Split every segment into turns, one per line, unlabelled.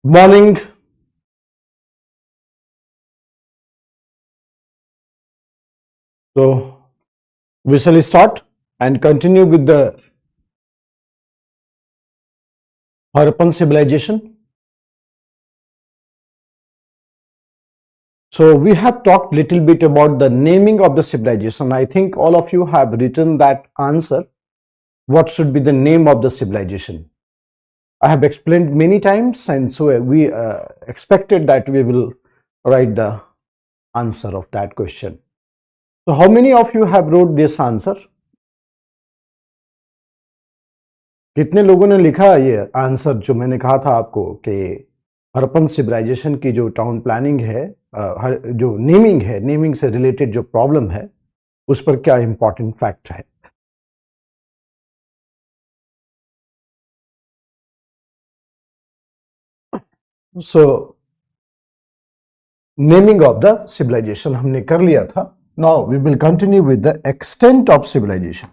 Morning. So we shall start and continue with the Harappan civilization. So we have talked little bit about the naming of the civilization. I think all of you have written that answer. What should be the name of the civilization? I have explained many times, and so we expected that we will write the answer of that question. So how many of you have wrote this answer? कितने लोगों ने लिखा ये answer जो मैंने कहा था आपको कि हड़प्पन सिविलाइजेशन की जो टाउन प्लानिंग है, जो नेमिंग है, नेमिंग से रिलेटेड जो प्रॉब्लम है, उस पर क्या इंपॉर्टेंट फैक्ट है? So naming of the civilisation हमने कर लिया था. Now we will continue with the extent of civilisation.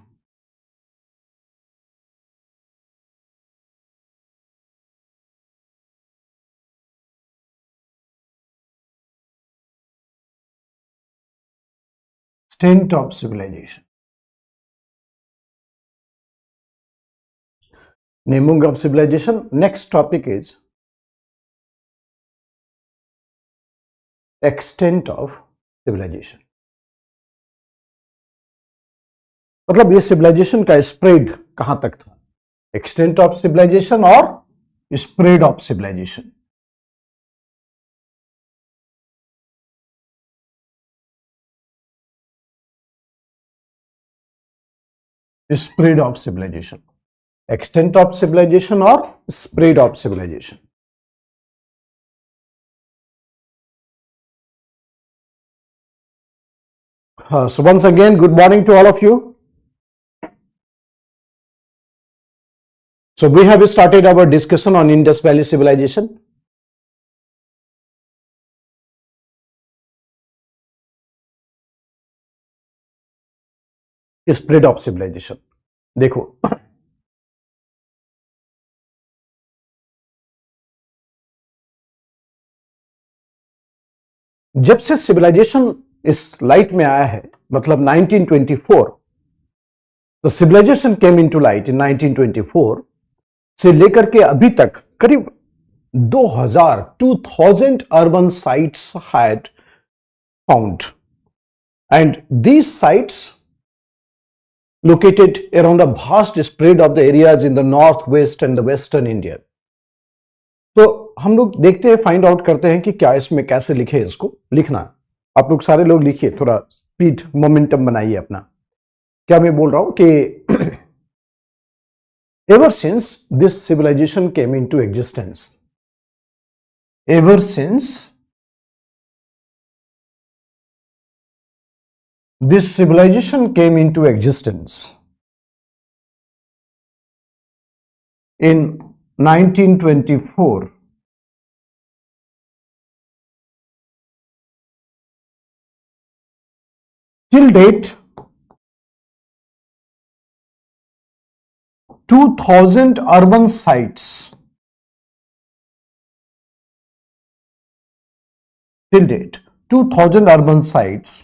Extent of civilization. Naming of civilization. Next topic is extent of civilization. मतलब ये सिविलाइजेशन का स्प्रेड कहां तक था? एक्सटेंट ऑफ सिविलाइजेशन और spread of civilisation. Spread of civilisation. Extent of civilisation और spread of civilisation. So once again, good morning to all of you. So we have started our discussion on Indus Valley civilization. Spread of civilization. देखो, जब से civilisation इस light में आया है, मतलब 1924, तो civilisation came into light in 1924 से लेकर के अभी तक करीब 2000 urban sites had found, and these sites located around a vast spread of the areas in the northwest and the western India. तो हम लोग देखते हैं, फाइंड आउट करते हैं कि क्या इसमें कैसे लिखे. इसको लिखना आप लोग सारे लोग लिखिए, थोड़ा स्पीड मोमेंटम बनाइए अपना. क्या मैं बोल रहा हूं कि ever since this civilization came into existence, ever since this civilization came into existence in 1924, till date 2000 urban sites, till date 2000 urban sites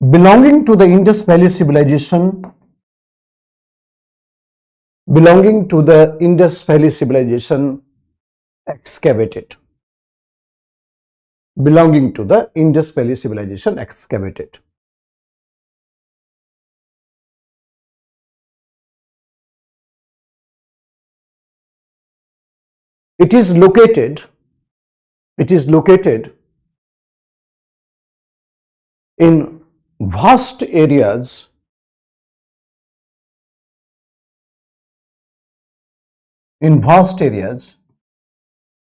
belonging to the Indus Valley civilization, excavated. Belonging to the Indus Valley civilization excavated. It is located in vast areas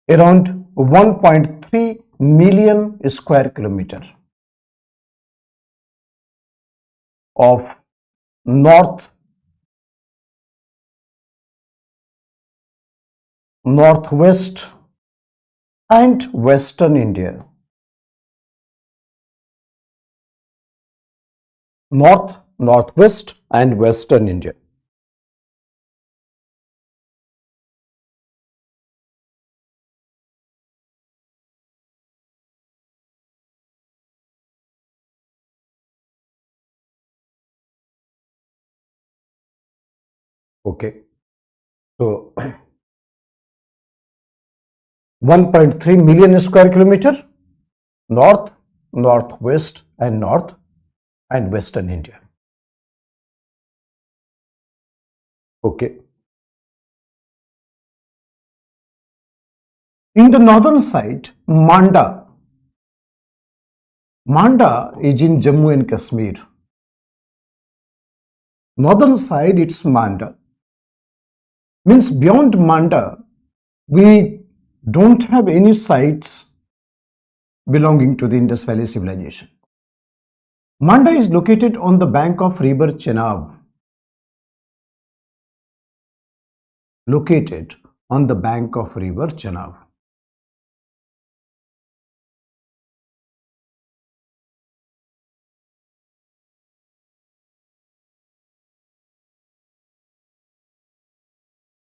around 1.3 million square kilometer of northwest and western India. Northwest and western India. Okay, तो 1.3 million square kilometer, north, northwest and north and western India. Okay. In the northern side, Manda is in Jammu and Kashmir. Northern side, it's Manda. Means beyond Manda, we don't have any sites belonging to the Indus Valley civilization. Manda is located on the bank of river Chenab. Located on the bank of river Chenab.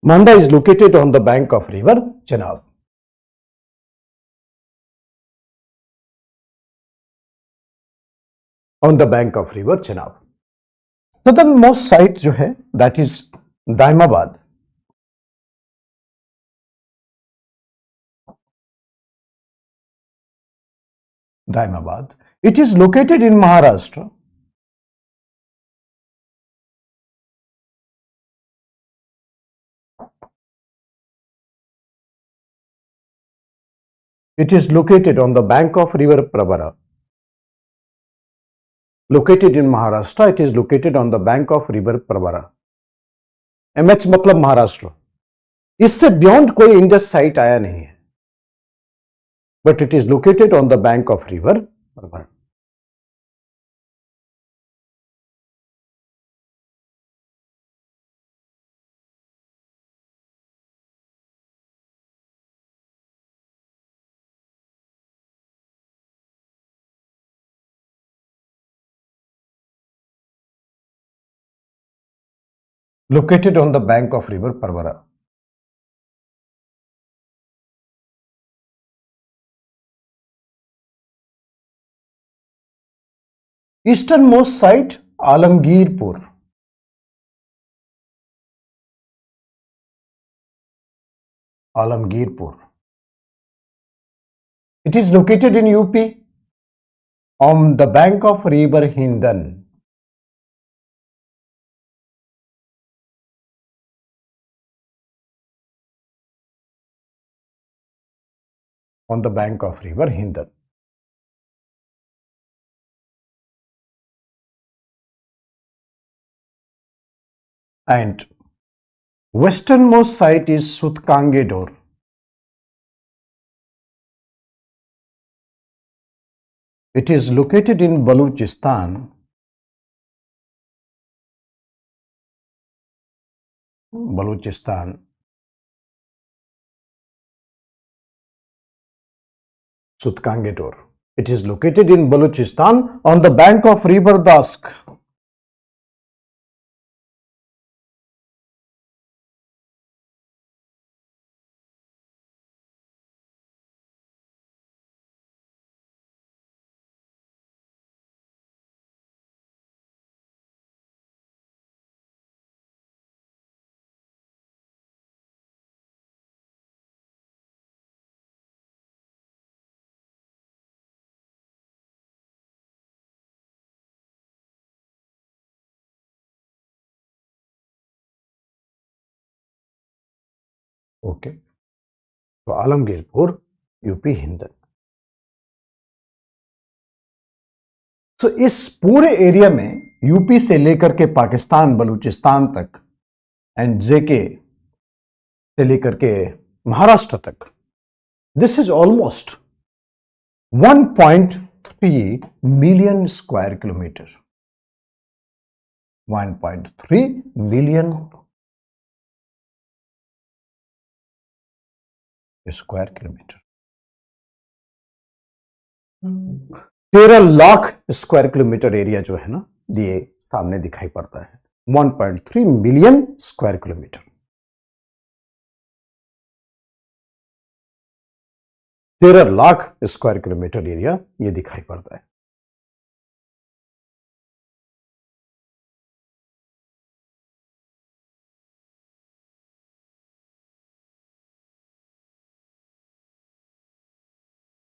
Manda is located on the bank of river Chenab. On the bank of river Chenab. Southernmost site जो है, that is Daimabad. Daimabad. It is located in Maharashtra. It is located on the bank of river Pravara. Located in Maharashtra, it is located on the bank of river Pravara. MH मतलब महाराष्ट्र. इससे beyond कोई Indus site आया नहीं है. But it is located on the bank of river Pravara. Located on the bank of river Parvara. Easternmost site Alamgirpur. Alamgirpur. It is located in UP on the bank of river Hindan. On the bank of river Hindan. And westernmost site is Sutkangedor. It is located in Baluchistan. Baluchistan. Sutkangedor. It is located in Baluchistan on the bank of river Dask. Okay, तो Alamgirpur UP Hindon. तो इस पूरे area में UP से लेकर के पाकिस्तान बलूचिस्तान तक and जेके से लेकर के महाराष्ट्र तक, this is almost 1.3 million square kilometre. 1.3 million square kilometre. 13 lakh square kilometre area जो है ना, ये सामने दिखाई पड़ता है. 1.3 million square kilometre. 13 lakh square kilometre area ये दिखाई पड़ता है.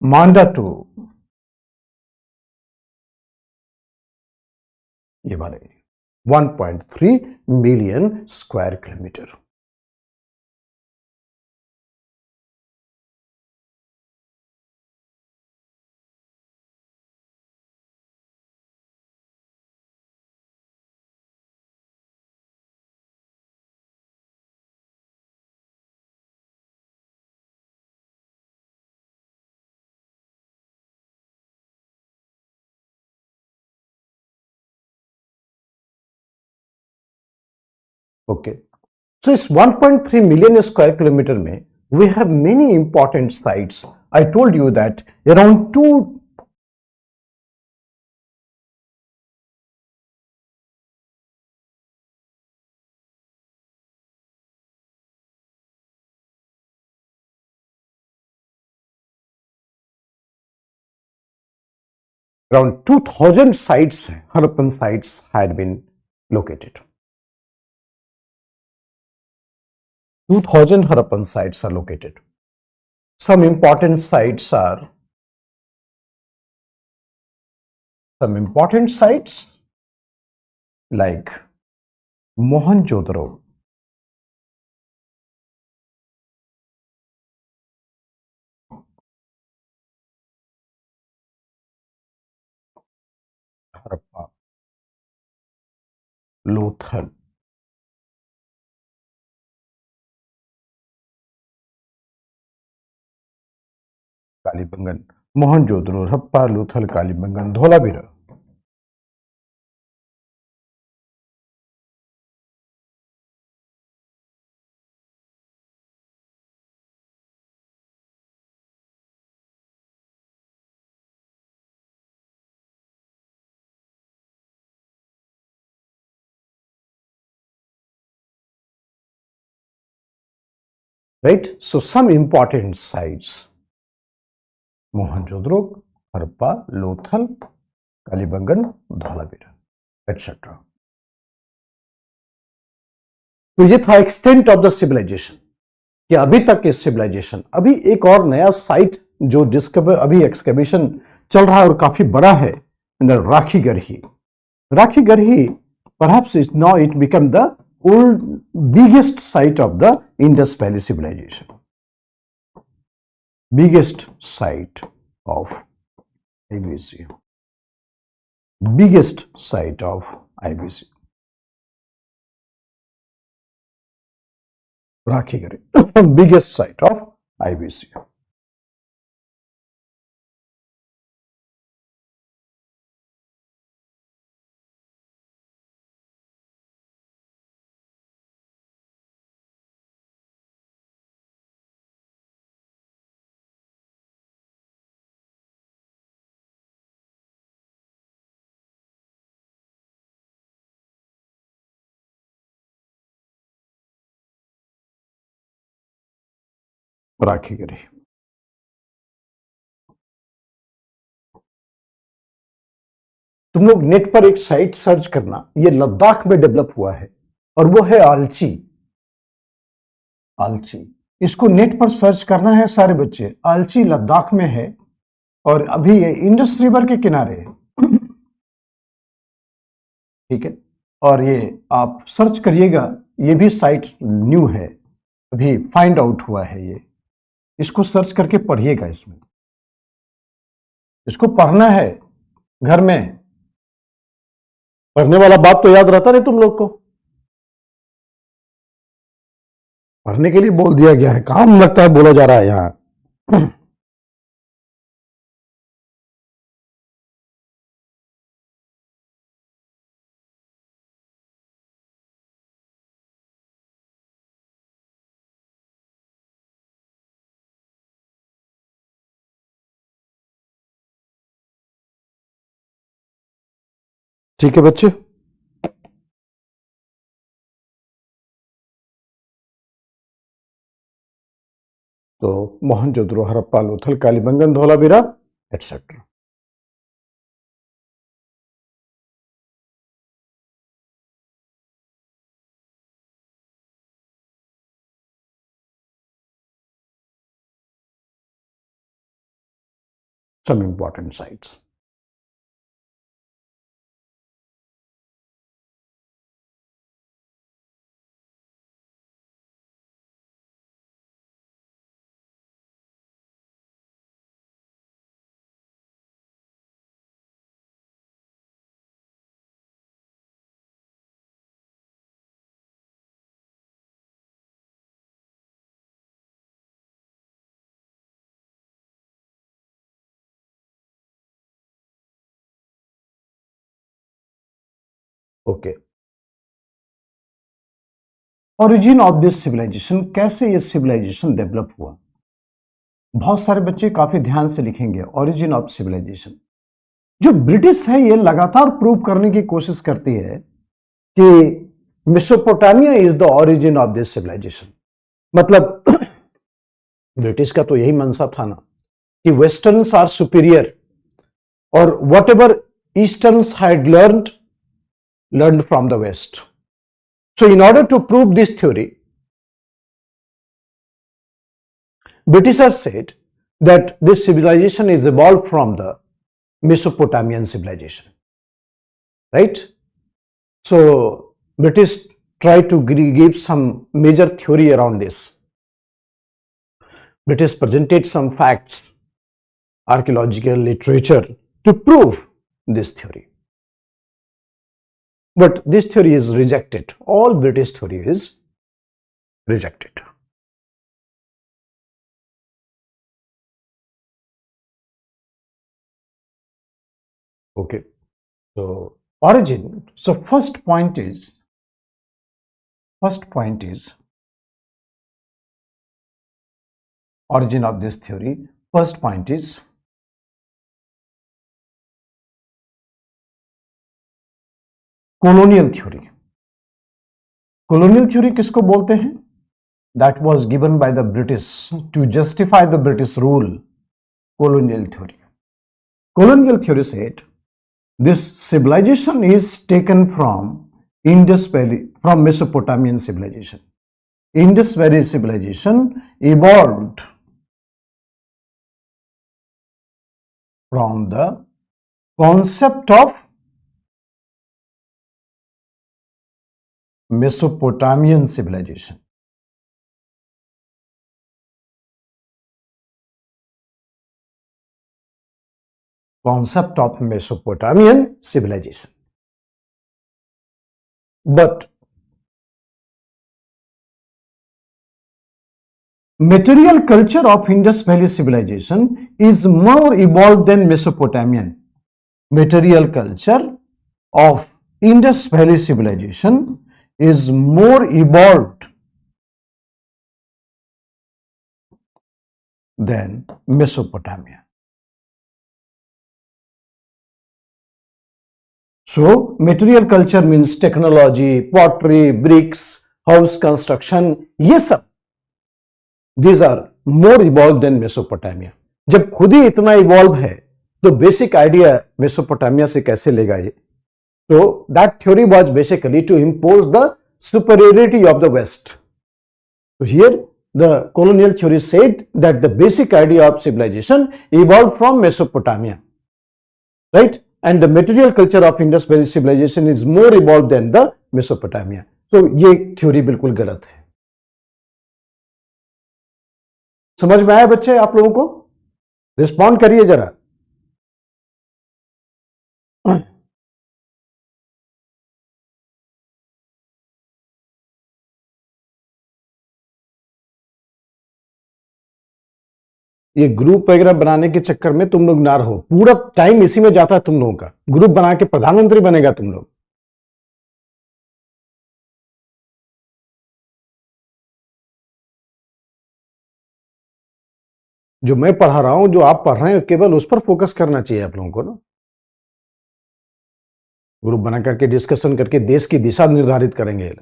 मांडा टू, ये वाले 1.3 मिलियन स्क्वायर किलोमीटर। ओके, सो इस 1.3 मिलियन स्क्वायर किलोमीटर में we have many important sites. I told you that around around 2000 sites, Harappan sites had been located. 2000 Harappan sites are located. Some important sites like Mohenjo-daro, Harappa, Lothal, Kalibangan, Mohenjo-daro, Harappa, Lothal, Kalibangan, Dholabira. Right? So some important sites: Mohenjo-daro, Harappa, Lothal, Kalibangan, Dholabira, etc. तो ये था extent of the civilisation कि अभी तक के civilisation. अभी एक और नया साइट जो डिस्कवर अभी एक्सकेवेशन चल रहा है और काफी बड़ा है, राखी गरही। राखी Garhi perhaps is now it become the old biggest site of the Indus Valley civilization, biggest site of IBC, biggest site of IBC, Rakhi Gari, biggest site of IBC. राखी गरी। तुम लोग नेट पर एक साइट सर्च करना, ये लद्दाख में develop हुआ है और वो है आलची। आलची, इसको नेट पर सर्च करना है सारे बच्चे। आलची लद्दाख में है और अभी ये इंडस रिवर के किनारे है। ठीक है, और ये आप सर्च करिएगा, ये भी साइट न्यू है, अभी फाइंड आउट हुआ है ये। इसको सर्च करके पढ़िएगा, इसको पढ़ना है घर में। पढ़ने वाला बात तो याद रहता नहीं तुम लोग को, पढ़ने के लिए बोल दिया गया है, काम लगता है बोला जा रहा है यहां। ठीक है बच्चे, तो Mohenjodaro, Harappa, Lothal, Kalibangan, Dholavira etcetera. some important sites. Okay, origin of this civilisation, कैसे ये सिविलाइजेशन डेवलप हुआ। बहुत सारे बच्चे काफी ध्यान से लिखेंगे ओरिजिन ऑफ सिविलाइजेशन। जो ब्रिटिश है ये लगातार प्रूव करने की कोशिश करती है कि Mesopotamia is the origin of this civilisation. मतलब ब्रिटिश का तो यही मंशा था ना कि वेस्टर्न्स आर सुपीरियर और whatever easterns had learned from the west. So in order to prove this theory, Britishers said that this civilization is evolved from the Mesopotamian civilization, right? So British tried to give some major theory around this. British presented some facts, archaeological literature to prove this theory. But this theory is rejected. All British theory is rejected. Okay. So origin. So first point is origin of this theory. First point is colonial theory. Colonial theory किसको बोलते हैं? That was given by the British to justify the British rule. Colonial theory. Colonial theory said this civilization is taken from Indus Valley, from Mesopotamian civilization. Indus Valley civilization evolved from the concept of Mesopotamian civilization. Concept of Mesopotamian civilization. But material culture of Indus Valley civilization is more evolved than Mesopotamian. Material culture of Indus Valley civilization is more evolved than Mesopotamia. So, material culture means technology, pottery, bricks, house construction, ये सब these are more evolved than Mesopotamia. जब खुद ही इतना evolve है तो basic idea Mesopotamia से कैसे लेगा ये? So that theory was basically to impose the superiority of the West. So here the colonial theory said that the basic idea of civilization evolved from Mesopotamia, right? And the material culture of Indus Valley civilization is more evolved than the Mesopotamia. So ये theory बिल्कुल गलत है। समझ में आया बच्चे आप लोगों को? रिस्पॉन्ड करिए जरा। ये ग्रुप वगैरह बनाने के चक्कर में तुम लोग ना रहो, पूरा टाइम इसी में जाता है तुम लोगों का। ग्रुप बना के प्रधानमंत्री बनेगा तुम लोग। जो मैं पढ़ा रहा हूं, जो आप पढ़ रहे हैं, केवल उस पर फोकस करना चाहिए आप लोगों को ना। ग्रुप बना करके डिस्कशन करके देश की दिशा निर्धारित करेंगे।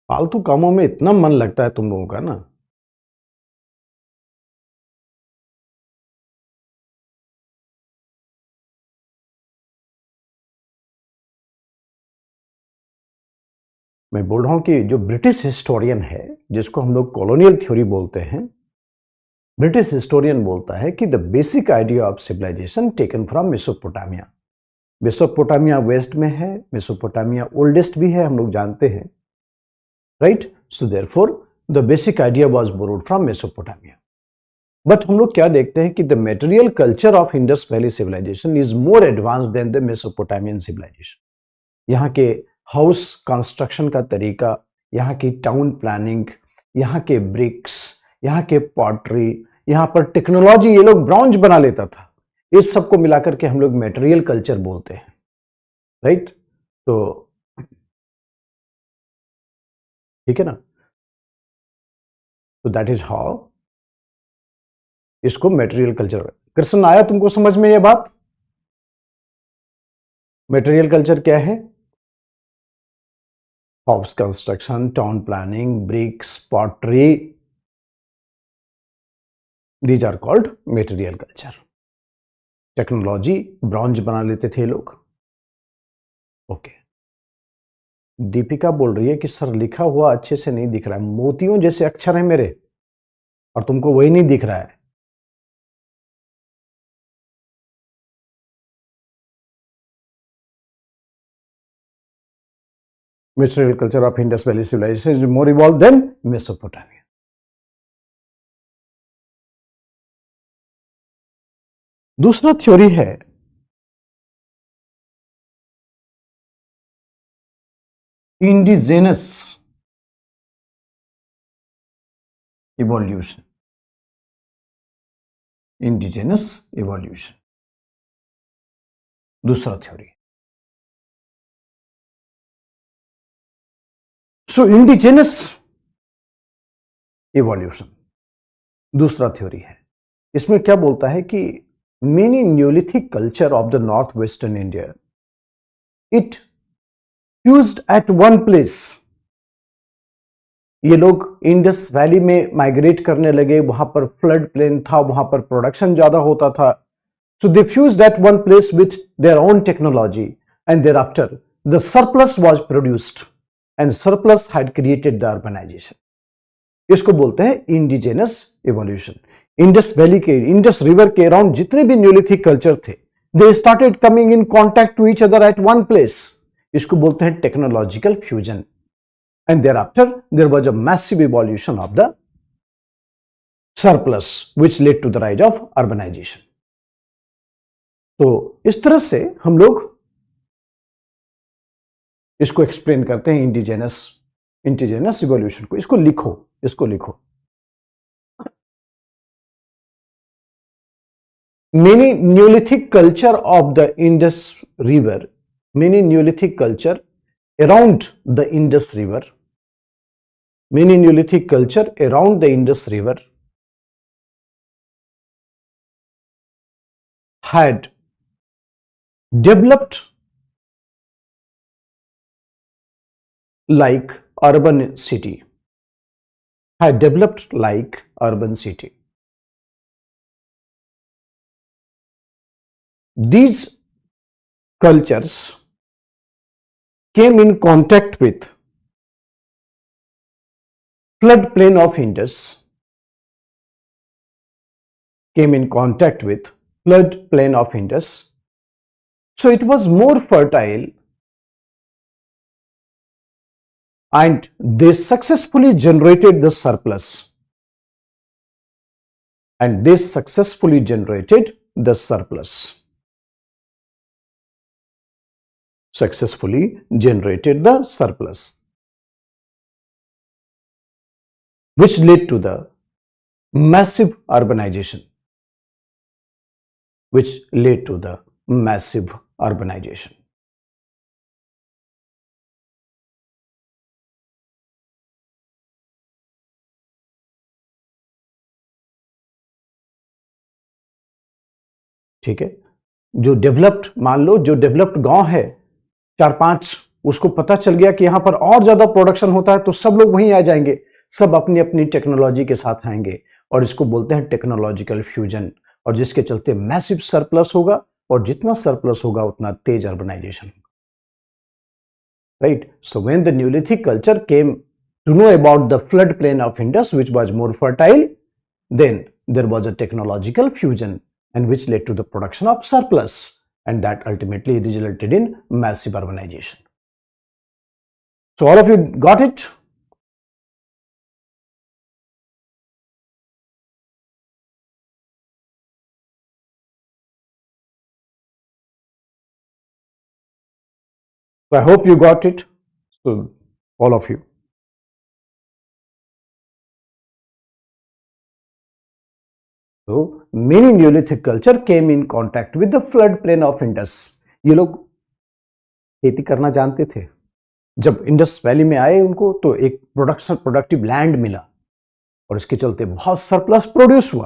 फालतू कामों में इतना मन लगता है तुम लोगों का ना। मैं बोल रहा हूं कि जो ब्रिटिश हिस्टोरियन है, जिसको हम लोग कॉलोनियल थ्योरी बोलते हैं, ब्रिटिश हिस्टोरियन बोलता है कि the basic idea of civilisation taken from Mesopotamia. Mesopotamia west में है, मेसोपोटामिया ओल्डेस्ट भी है, हम लोग जानते हैं, right. So therefore the basic idea was borrowed from Mesopotamia. But हम लोग क्या देखते हैं कि the material culture of Indus valley civilisation is more advanced than the Mesopotamian civilisation. यहाँ के हाउस कंस्ट्रक्शन का तरीका, यहाँ की टाउन प्लानिंग, यहाँ के ब्रिक्स, यहाँ के पॉटरी, यहाँ पर टेक्नोलॉजी ये लोग ब्रॉन्ज बना लेता था। इस सबको मिलाकर के हम लोग मटेरियल कल्चर बोलते हैं, राइट। तो ठीक है ना। तो दैट इज हाउ इसको मटेरियल कल्चर। कृष्ण आया तुमको समझ में ये बात? मटेरियल कल्चर क्या है? House construction, town planning, bricks, pottery, these are called material culture. Technology bronze बना लेते थे लोग। ओके। दीपिका बोल रही है कि सर लिखा हुआ अच्छे से नहीं दिख रहा है, मोतियों जैसे अक्षर है मेरे और तुमको वही नहीं दिख रहा है। Material culture of Indus Valley civilization is more evolved than Mesopotamia. दूसरा थ्योरी है इंडिजेनस इवोल्यूशन। इंडिजेनस इवोल्यूशन दूसरा थ्योरी। सो इंडिजेनस इवोल्यूशन दूसरा थ्योरी है। इसमें क्या बोलता है कि many neolithic culture of the north western India it fused at one place. ये लोग इंडस वैली में माइग्रेट करने लगे, वहां पर फ्लड प्लेन था, वहां पर प्रोडक्शन ज्यादा होता था। So they fused at one place with their own technology and thereafter the surplus was produced and surplus had created the urbanisation. इसको बोलते हैं इंडिजेनस इवोल्यूशन। इंडस वैली के, इंडस रिवर के अराउंड जितने भी न्यूलिथिक कल्चर थे, they started coming in contact to each other at one place. इसको बोलते हैं technological fusion. And thereafter, there was a massive evolution of the surplus, which led to the rise of urbanization. तो इस तरह से हम लोग इसको एक्सप्लेन करते हैं इंडिजेनस इवोल्यूशन को। इसको लिखो। Many Neolithic culture of the Indus River, many Neolithic culture around the Indus River, many Neolithic culture around the Indus River had developed like urban city, These cultures came in contact with floodplain of Indus, so it was more fertile and they successfully generated the surplus. Which led to the massive urbanization. ठीक है। जो developed, मान लो जो developed गांव है 4-5, उसको पता चल गया कि यहां पर और ज्यादा प्रोडक्शन होता है, तो सब लोग वहीं आ जाएंगे, सब अपनी अपनी टेक्नोलॉजी के साथ आएंगे और इसको बोलते हैं टेक्नोलॉजिकल फ्यूजन। और जिसके चलते मैसिव सरप्लस होगा और जितना सरप्लस होगा उतना तेज अर्बनाइजेशन होगा। right? So when the Neolithic culture came to know about the floodplain of Indus, which was more fertile, then there was a technological fusion and which led to the production of surplus, and that ultimately resulted in massive urbanization. So all of you got it? So I hope you got it. So all of you. So many Neolithic culture came in contact with the floodplain of Indus. ये लोग खेती करना जानते थे. जब Indus valley में आए उनको तो एक प्रोडक्टिव लैंड मिला और इसके चलते बहुत सरप्लस प्रोड्यूस हुआ.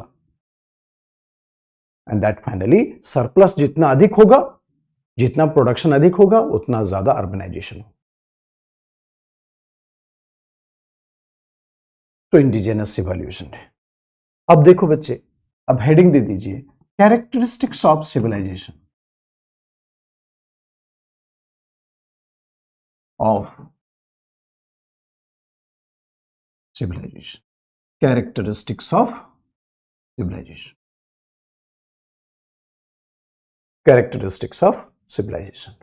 एंड दैट फाइनली सरप्लस जितना अधिक होगा, जितना प्रोडक्शन अधिक होगा, उतना ज्यादा अर्बनाइजेशन होगा. तो इंडिजिनस इवोल्यूशन है. अब देखो बच्चे, अब हेडिंग दे दीजिए, characteristics of civilisation. Characteristics of civilization. Characteristics of civilization.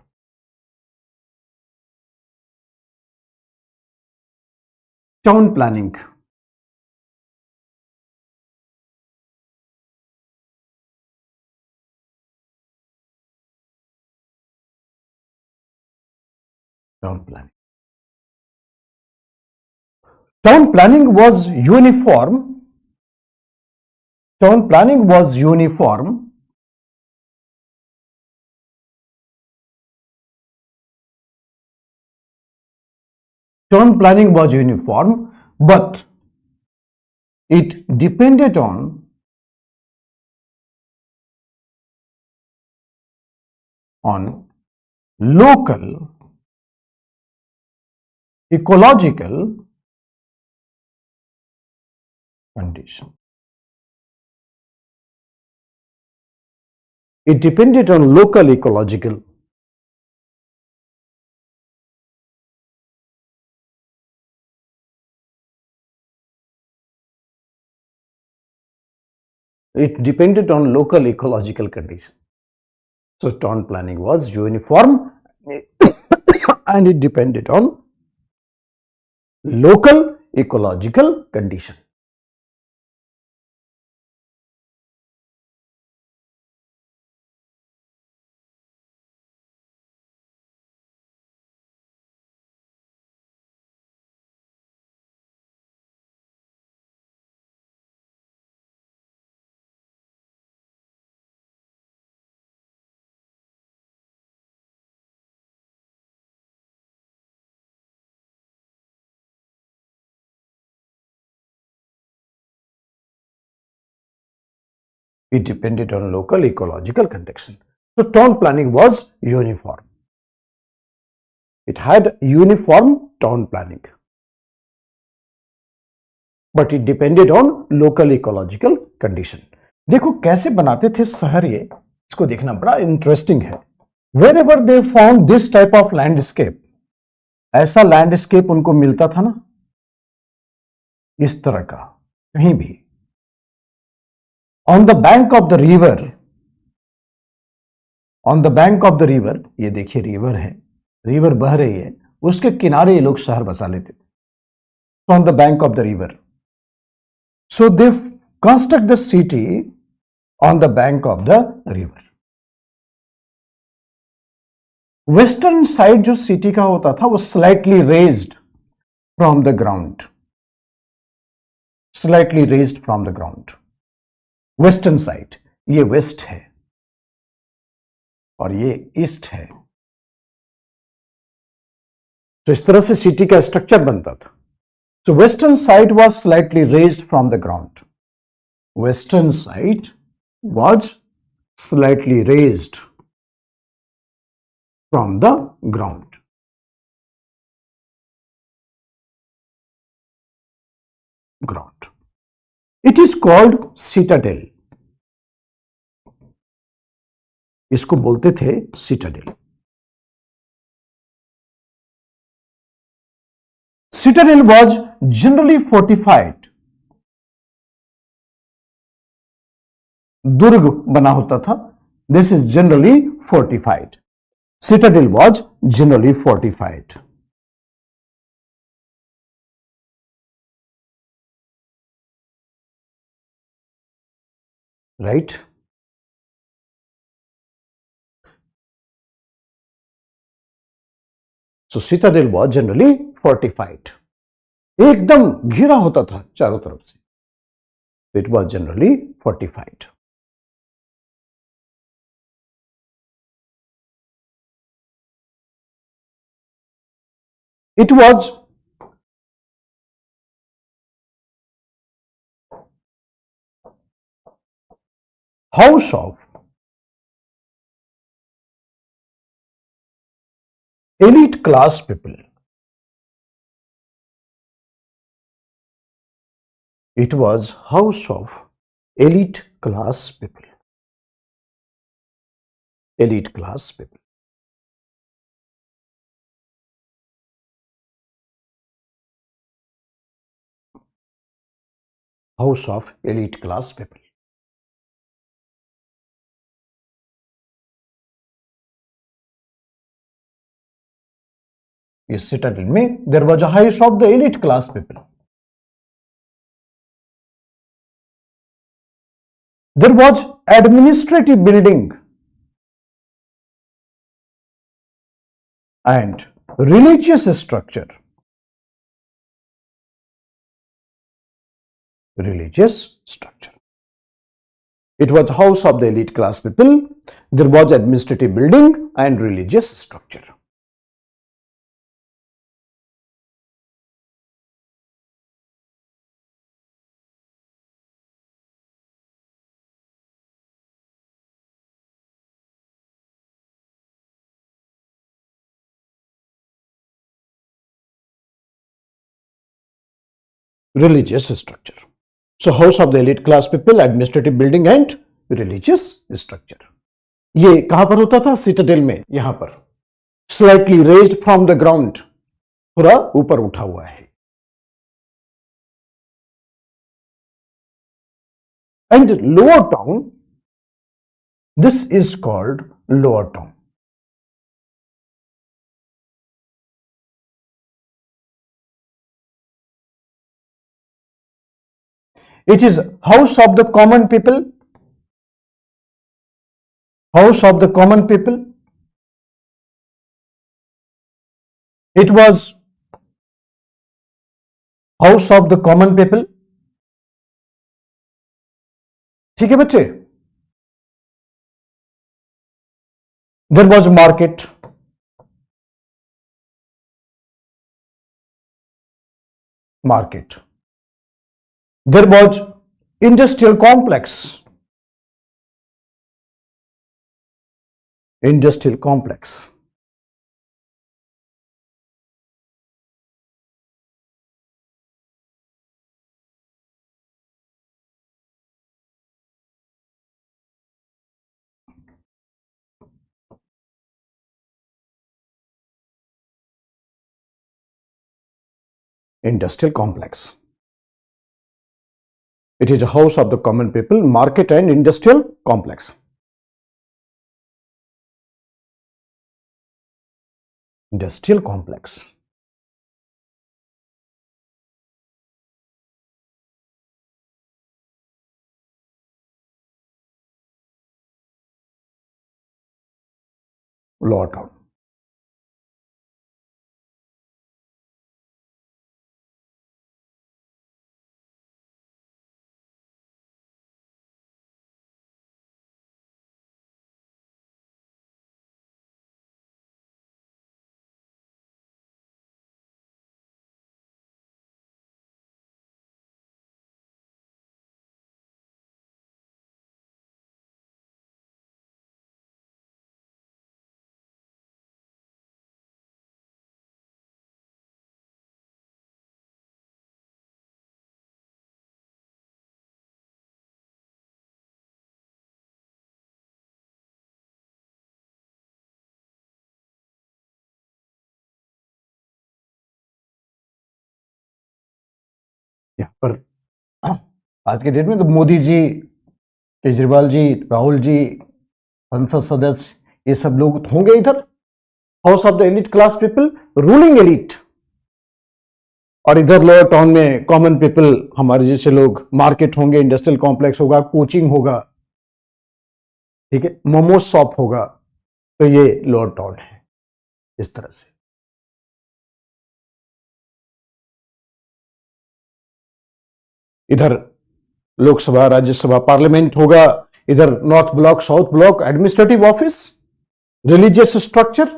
Town planning. Town planning. Town planning was uniform. Town planning was uniform. Town planning was uniform, but it depended on local ecological condition. It depended on local ecological. It depended on local ecological condition. So town planning was uniform and it depended on local ecological condition. It depended on local ecological condition. So town planning was uniform. It had uniform town planning, but it depended on local ecological condition. देखो कैसे बनाते थे शहर, ये इसको देखना बड़ा interesting है. Wherever they found this type of landscape, ऐसा लैंडस्केप उनको मिलता था ना, इस तरह का कहीं भी, on the bank of the river, on the bank of the river, ये देखिए रिवर है, रिवर बह रही है, उसके किनारे ये लोग शहर बसा लेते थे. On the bank of the river, so they construct the city on the bank of the river. Western side जो सिटी का होता था वो slightly raised from the ground, slightly raised from the ground. Western side, ये waste है और ये east है. तो इस तरह से सिटी का स्ट्रक्चर बनता था. सो western side was slightly raised from the ground. Western side was slightly raised from the ground. It is called citadel. इसको बोलते थे citadel. Citadel was generally fortified. दुर्ग बना होता था. This is generally fortified. Citadel was generally fortified. Right? So citadel was generally fortified. एकदम घिरा होता था चारों तरफ से. It was generally fortified. It was house of elite class people. It was house of elite class people. Elite class people. House of elite class people. इस citadel में there was a house of the elite class people. There was administrative building and religious structure. Religious structure. It was house of the elite class people. There was administrative building and religious structure. Religious structure. So house of the elite class people, administrative building and religious structure. ये कहां पर होता था? Citadel में. यहां पर slightly raised from the ground, थोड़ा ऊपर उठा हुआ है. And lower town, this is called lower town. It is house of the common people. House of the common people. It was house of the common people. ठीक है बच्चे. There was a market. Market. There was industrial complex. Industrial complex. Industrial complex. It is a house of the common people, market and industrial complex. Industrial complex. Lower town. यहाँ पर आज के date में तो मोदी जी, केजरीवाल जी, राहुल जी, संसद सदस्य, ये सब लोग होंगे इधर, house of the elite class people, ruling elite. और इधर लोअर टाउन में कॉमन पीपल, हमारे जैसे लोग, मार्केट होंगे, इंडस्ट्रियल कॉम्प्लेक्स होगा, कोचिंग होगा, ठीक है, मोमोज शॉप होगा। तो ये लोअर टाउन है इस तरह से। इधर लोकसभा, राज्यसभा, पार्लियामेंट होगा। इधर north block, south block, administrative office, religious structure,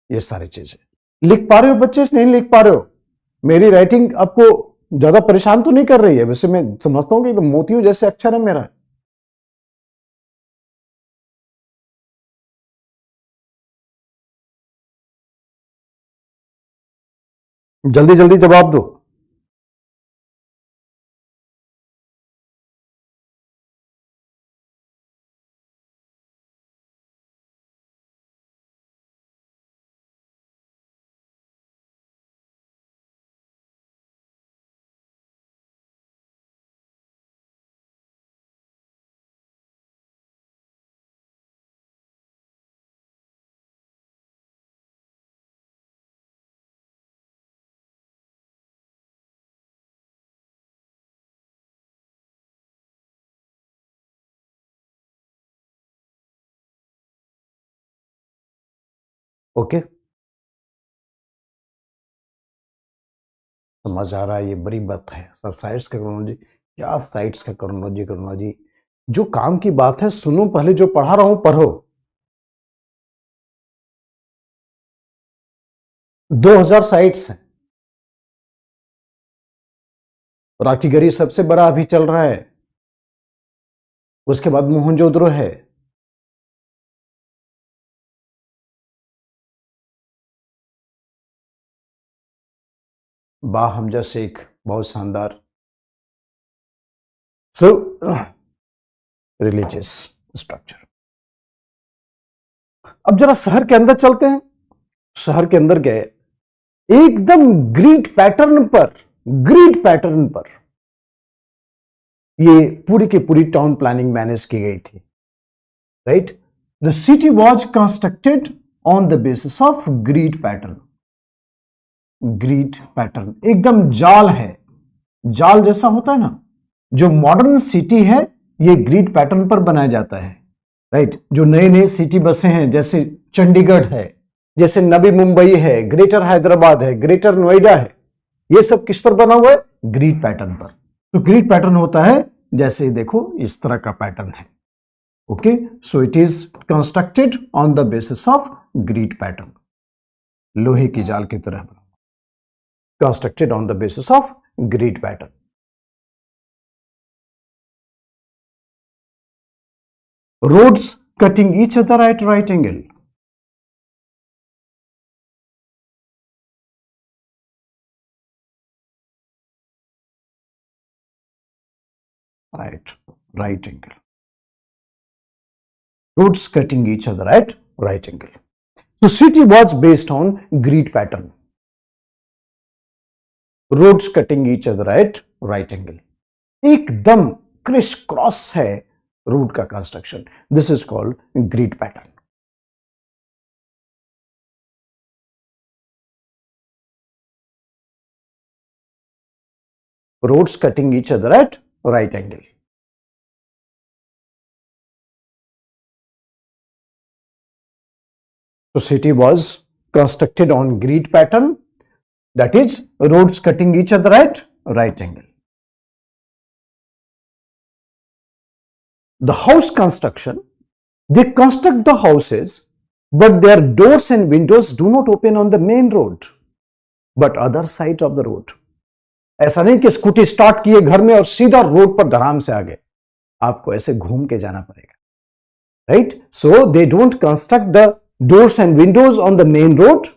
ये सारी चीजें। लिख पा रहे हो बच्चे, नहीं लिख पा रहे हो? मेरी राइटिंग आपको ज्यादा परेशान तो नहीं कर रही है? वैसे मैं समझता हूं कि तो मोतियों जैसे अक्षर है मेरा। जल्दी जल्दी जवाब दो। ओके, समझ आ रहा है, ये बड़ी बात है। सर साइट्स का क्रोनोलॉजी, क्या साइट्स का क्रोनोलॉजी? क्रोनोलॉजी जो काम की बात है, सुनो पहले, जो पढ़ा रहा हूं पढ़ो। 2000 साइट्स हैं। राखीगढ़ी सबसे बड़ा अभी चल रहा है, उसके बाद मोहनजोदड़ो है। बा हमजा शेख, बहुत शानदार। सो रिलीजियस स्ट्रक्चर। अब जरा शहर के अंदर चलते हैं। शहर के अंदर गए, एकदम ग्रिड पैटर्न पर ये पूरी की पूरी टाउन प्लानिंग मैनेज की गई थी, right? The city was constructed on the basis of grid pattern. Grid pattern एकदम जाल है, जाल जैसा होता है ना। जो मॉडर्न सिटी है, ये ग्रिड पैटर्न पर बनाया जाता है, राइट? जो नए नए सिटी बसे हैं, जैसे चंडीगढ़ है, जैसे नवी मुंबई है, ग्रेटर हैदराबाद है, ग्रेटर नोएडा है, ये सब किस पर बना हुआ है? ग्रिड पैटर्न पर। तो ग्रिड पैटर्न होता है, जैसे देखो इस तरह का पैटर्न है। Okay, so it is constructed on the basis of grid pattern, लोहे की जाल की तरह बना, constructed on the basis of grid pattern. Roads cutting each other at right angle. Right angle. Roads cutting each other at right angle. So city was based on grid pattern. Roads cutting each other at right angle. एकदम criss cross है road का construction. This is called grid pattern. Roads cutting each other at right angle. So city was constructed on grid pattern, that is roads cutting each other at right angle. The house construction, they construct the houses but their doors and windows do not open on the main road but other side of the road. ऐसा नहीं कि scooty start किए घर में और सीधा road पर धड़ाम से आ गए, आपको ऐसे घूम के जाना पड़ेगा, right? So they don't construct the doors and windows on the main road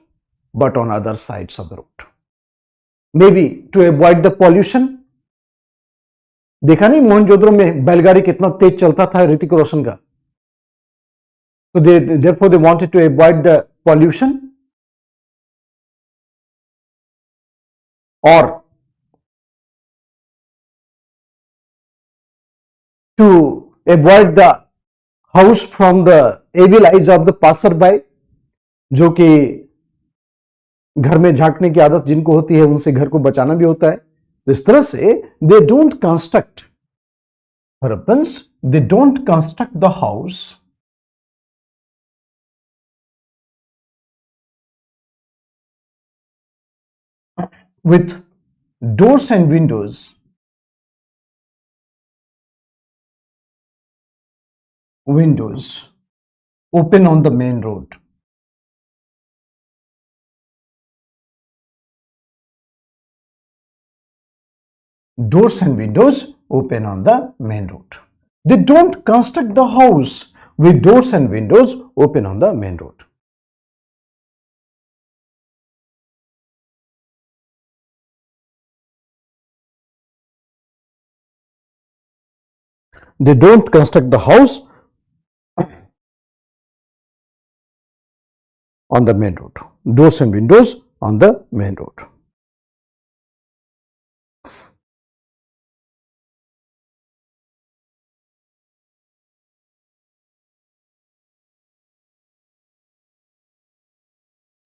but on other sides of the road, maybe to avoid the pollution. देखा नहीं मोहनजोदड़ो में बैलगाड़ी कितना तेज चलता था ऋतिक रोशन का, तो therefore they wanted to avoid the pollution. और to avoid the house from the evil eyes of the passerby, जो कि घर में झांकने की आदत जिनको होती है उनसे घर को बचाना भी होता है। तो इस तरह से they don't construct Harappans, they don't construct the house with doors and windows open on the main road. Doors and windows open on the main road. They don't construct the house with doors and windows open on the main road. They don't construct the house on the main road. Doors and windows on the main road.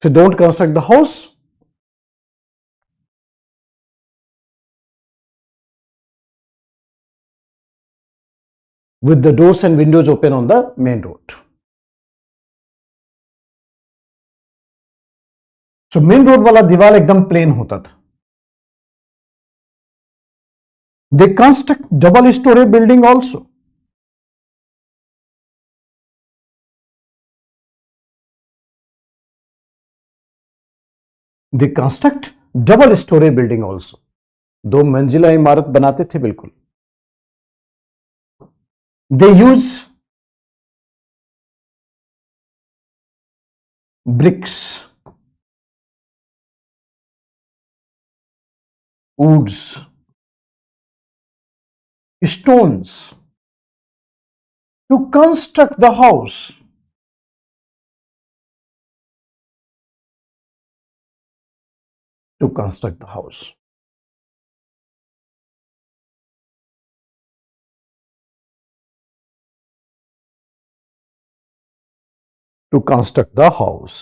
So don't construct the house with the doors and windows open on the main road. So main road वाला दीवार एकदम plane होता था. They construct double story building also. They construct double story building also. दो मंजिला इमारत बनाते थे बिल्कुल. They use bricks, woods, stones to construct the house. To construct the house. To construct the house.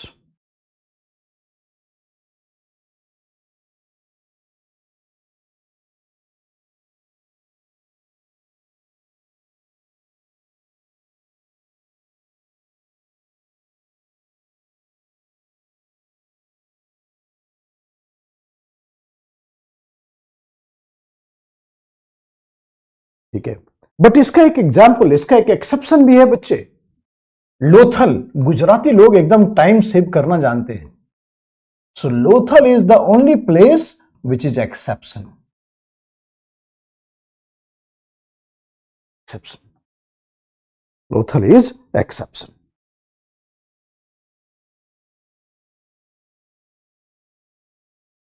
ठीक है, बट इसका एक एग्जाम्पल, इसका एक एक्सेप्शन भी है बच्चे. लोथल, गुजराती लोग एकदम टाइम सेव करना जानते हैं. So Lothal is the only place which is exception. Lothal is exception.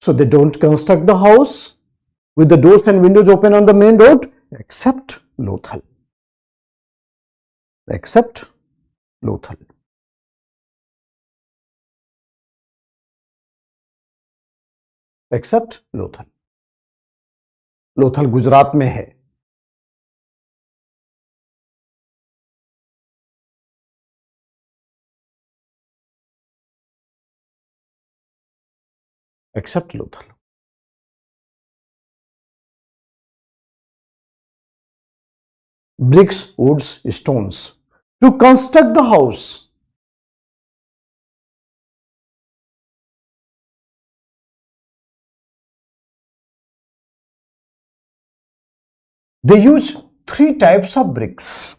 So they don't construct the house with the doors and windows open on the main road except Lothal. Except Lothal. Except Lothal. Lothal Gujarat में है. Except Lothal. Bricks, woods, stones to construct the house. They use three types of bricks.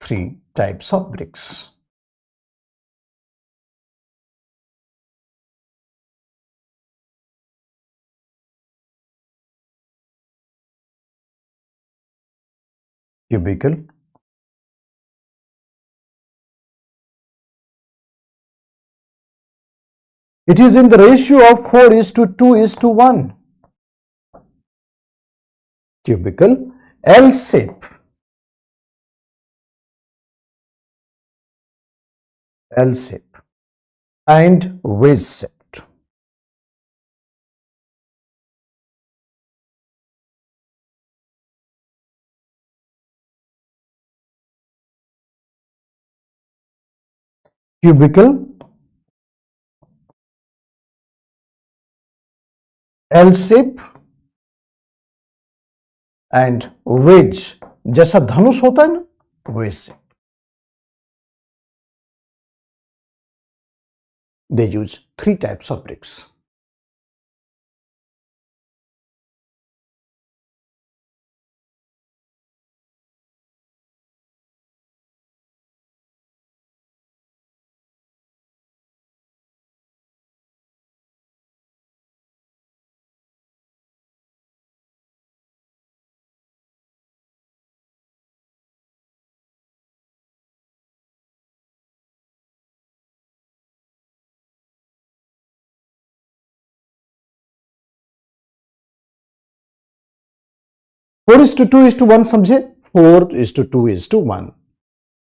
Three types of bricks. Cubicle, it is in the ratio of 4:2:1. Cubicle, L shape, L shape and wedge shape. cubicle, L shape and wedge, जैसा धनुष होता है ना वैसे. They use three types of bricks. Four is to two is to one समझे. 4:2:1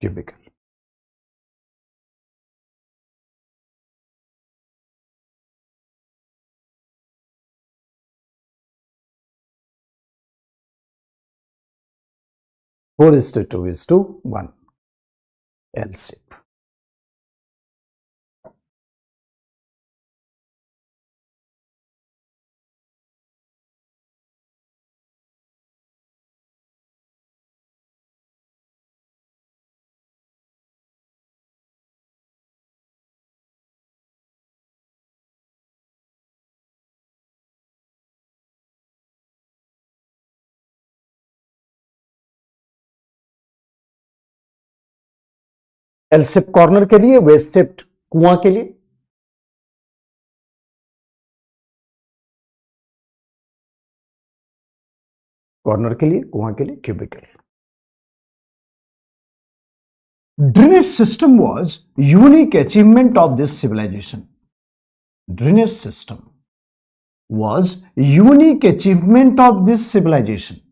cubicle. Four is to 2:1 L shape. L shape corner के लिए, veg shape कुआं के लिए. कॉर्नर के लिए, कुआं के लिए, cubicle. Drainage system was unique achievement of this civilization. Drainage system was unique achievement of this civilization.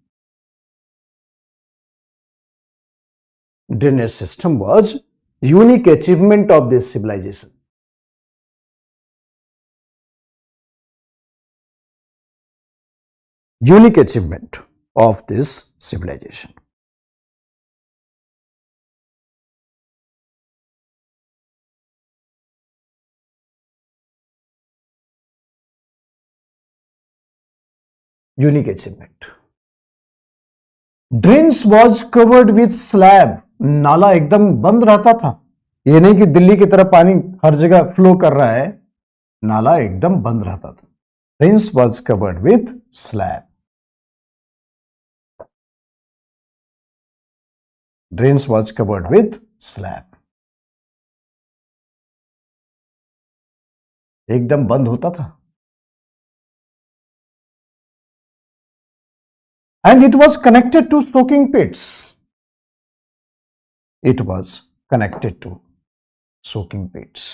Drainage system was unique achievement of this civilization. Unique achievement of this civilization. Unique achievement. Drains was covered with slab. नाला एकदम बंद रहता था. ये नहीं कि दिल्ली की तरह पानी हर जगह फ्लो कर रहा है. नाला एकदम बंद रहता था. Drains was covered with slab. Drains was covered with slab. एकदम बंद होता था. And it was connected to soaking pits. It was connected to soaking pits.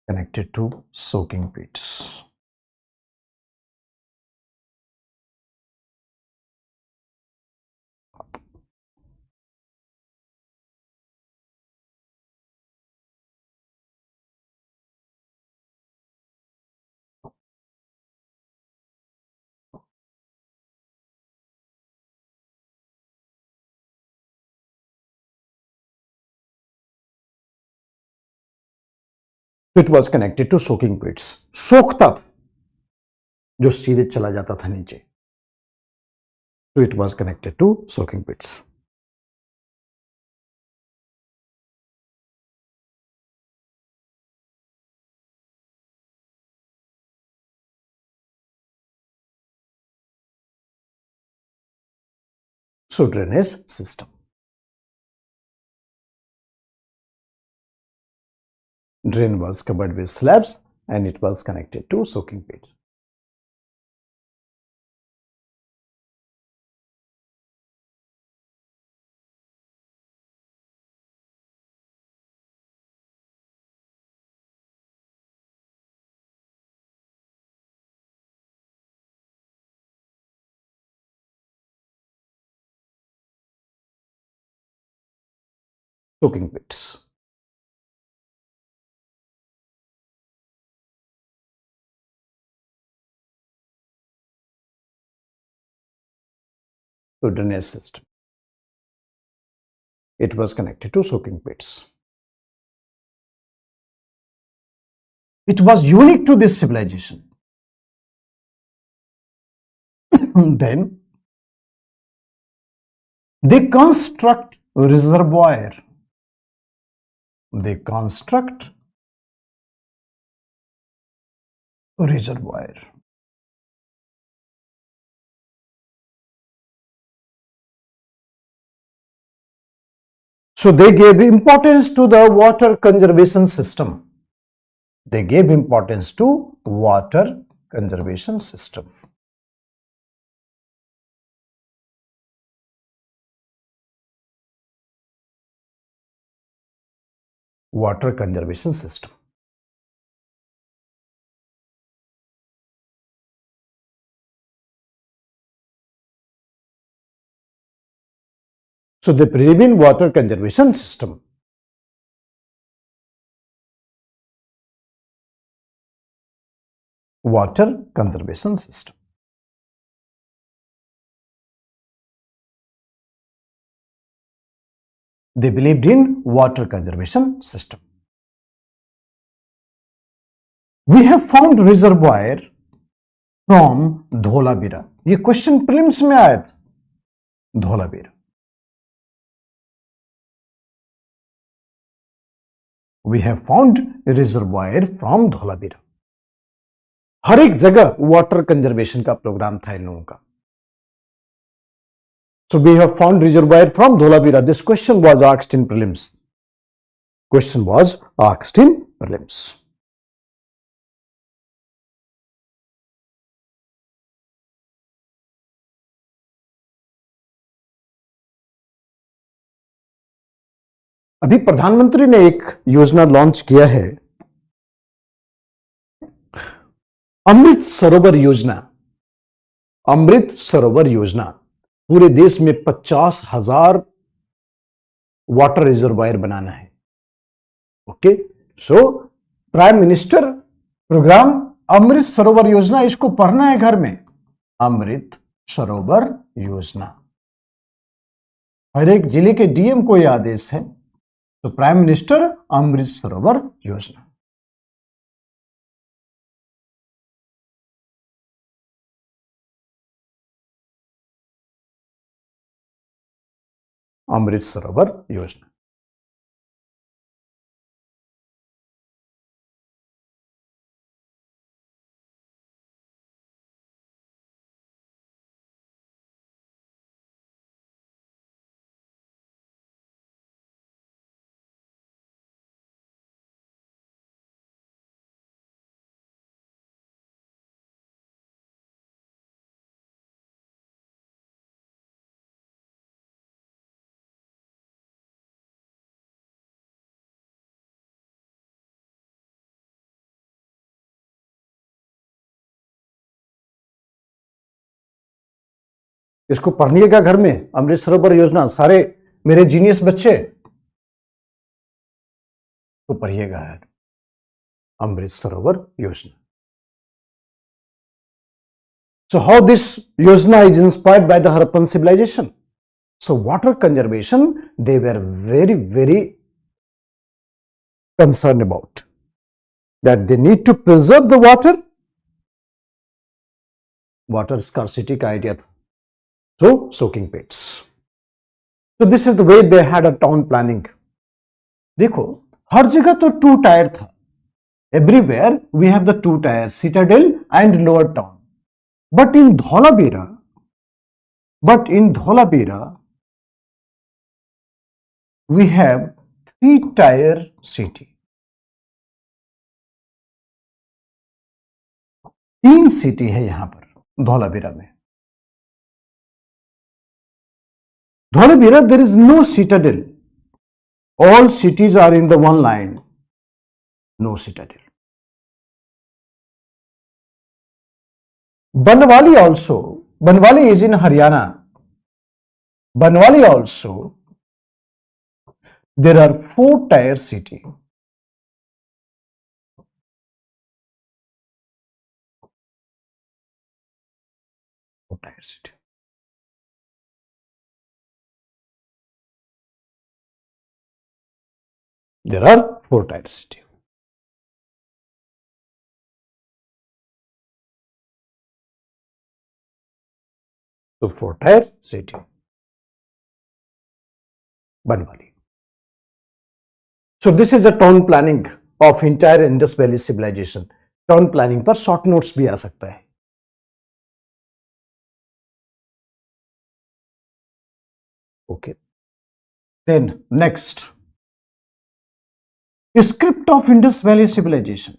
Connected to soaking pits. It was connected to soaking pits. सोखता था, जो सीधे चला जाता था नीचे. So it was connected to soaking pits. So drainage system. Drain was covered with slabs and it was connected to soaking pits. Soaking pits. to drainage system. It was connected to soaking pits. It was unique to this civilization. Then they construct reservoir. They construct reservoir. So they gave importance to the water conservation system. They gave importance to water conservation system. Water conservation system. So they believe in water conservation system. Water conservation system. They believed in water conservation system. We have found reservoir from Dholavira. ये question prelims में आया था. Dholavira. We have found reservoir from Dholavira. हर एक जगह water conservation का programme था इन लोगों का. So we have found reservoir from Dholavira. This question was asked in prelims. Question was asked in prelims. अभी प्रधानमंत्री ने एक योजना लॉन्च किया है, अमृत सरोवर योजना. अमृत सरोवर योजना पूरे देश में 50,000 वाटर रिजर्वायर बनाना है. Okay, so prime minister programme Amrit Sarovar Yojana, इसको पढ़ना है घर में. अमृत सरोवर योजना. हर एक जिले के डीएम को यह आदेश है. तो प्राइम मिनिस्टर अमृत सरोवर योजना. अमृत सरोवर योजना. इसको पढ़िएगा घर में. अमृत सरोवर योजना सारे मेरे जीनियस बच्चे तो पढ़िएगा. अमृत सरोवर योजना. So how this yojana is inspired by the Harappan civilization? So water conservation, they were very, very concerned about that they need to preserve the water. Water scarcity का idea था. So soaking pits. So this is the way they had a town planning. देखो हर जगह तो 2 tier था. Everywhere we have the 2 tier, citadel and lower town. But in Dholavira, we have 3 tier city. 3 city है यहां पर धौलावीरा में. Dholavira, there is no citadel. All cities are in the one line. No citadel. Banwali also. Banwali is in Haryana. Banwali also. There are 4 tier city. Tier city. There are 4 tier city. So 4 tier city. Banwali. So this is a town planning of entire Indus Valley civilization. Town planning पर short notes भी आ सकता है. Okay. Then next, script of Indus Valley civilization.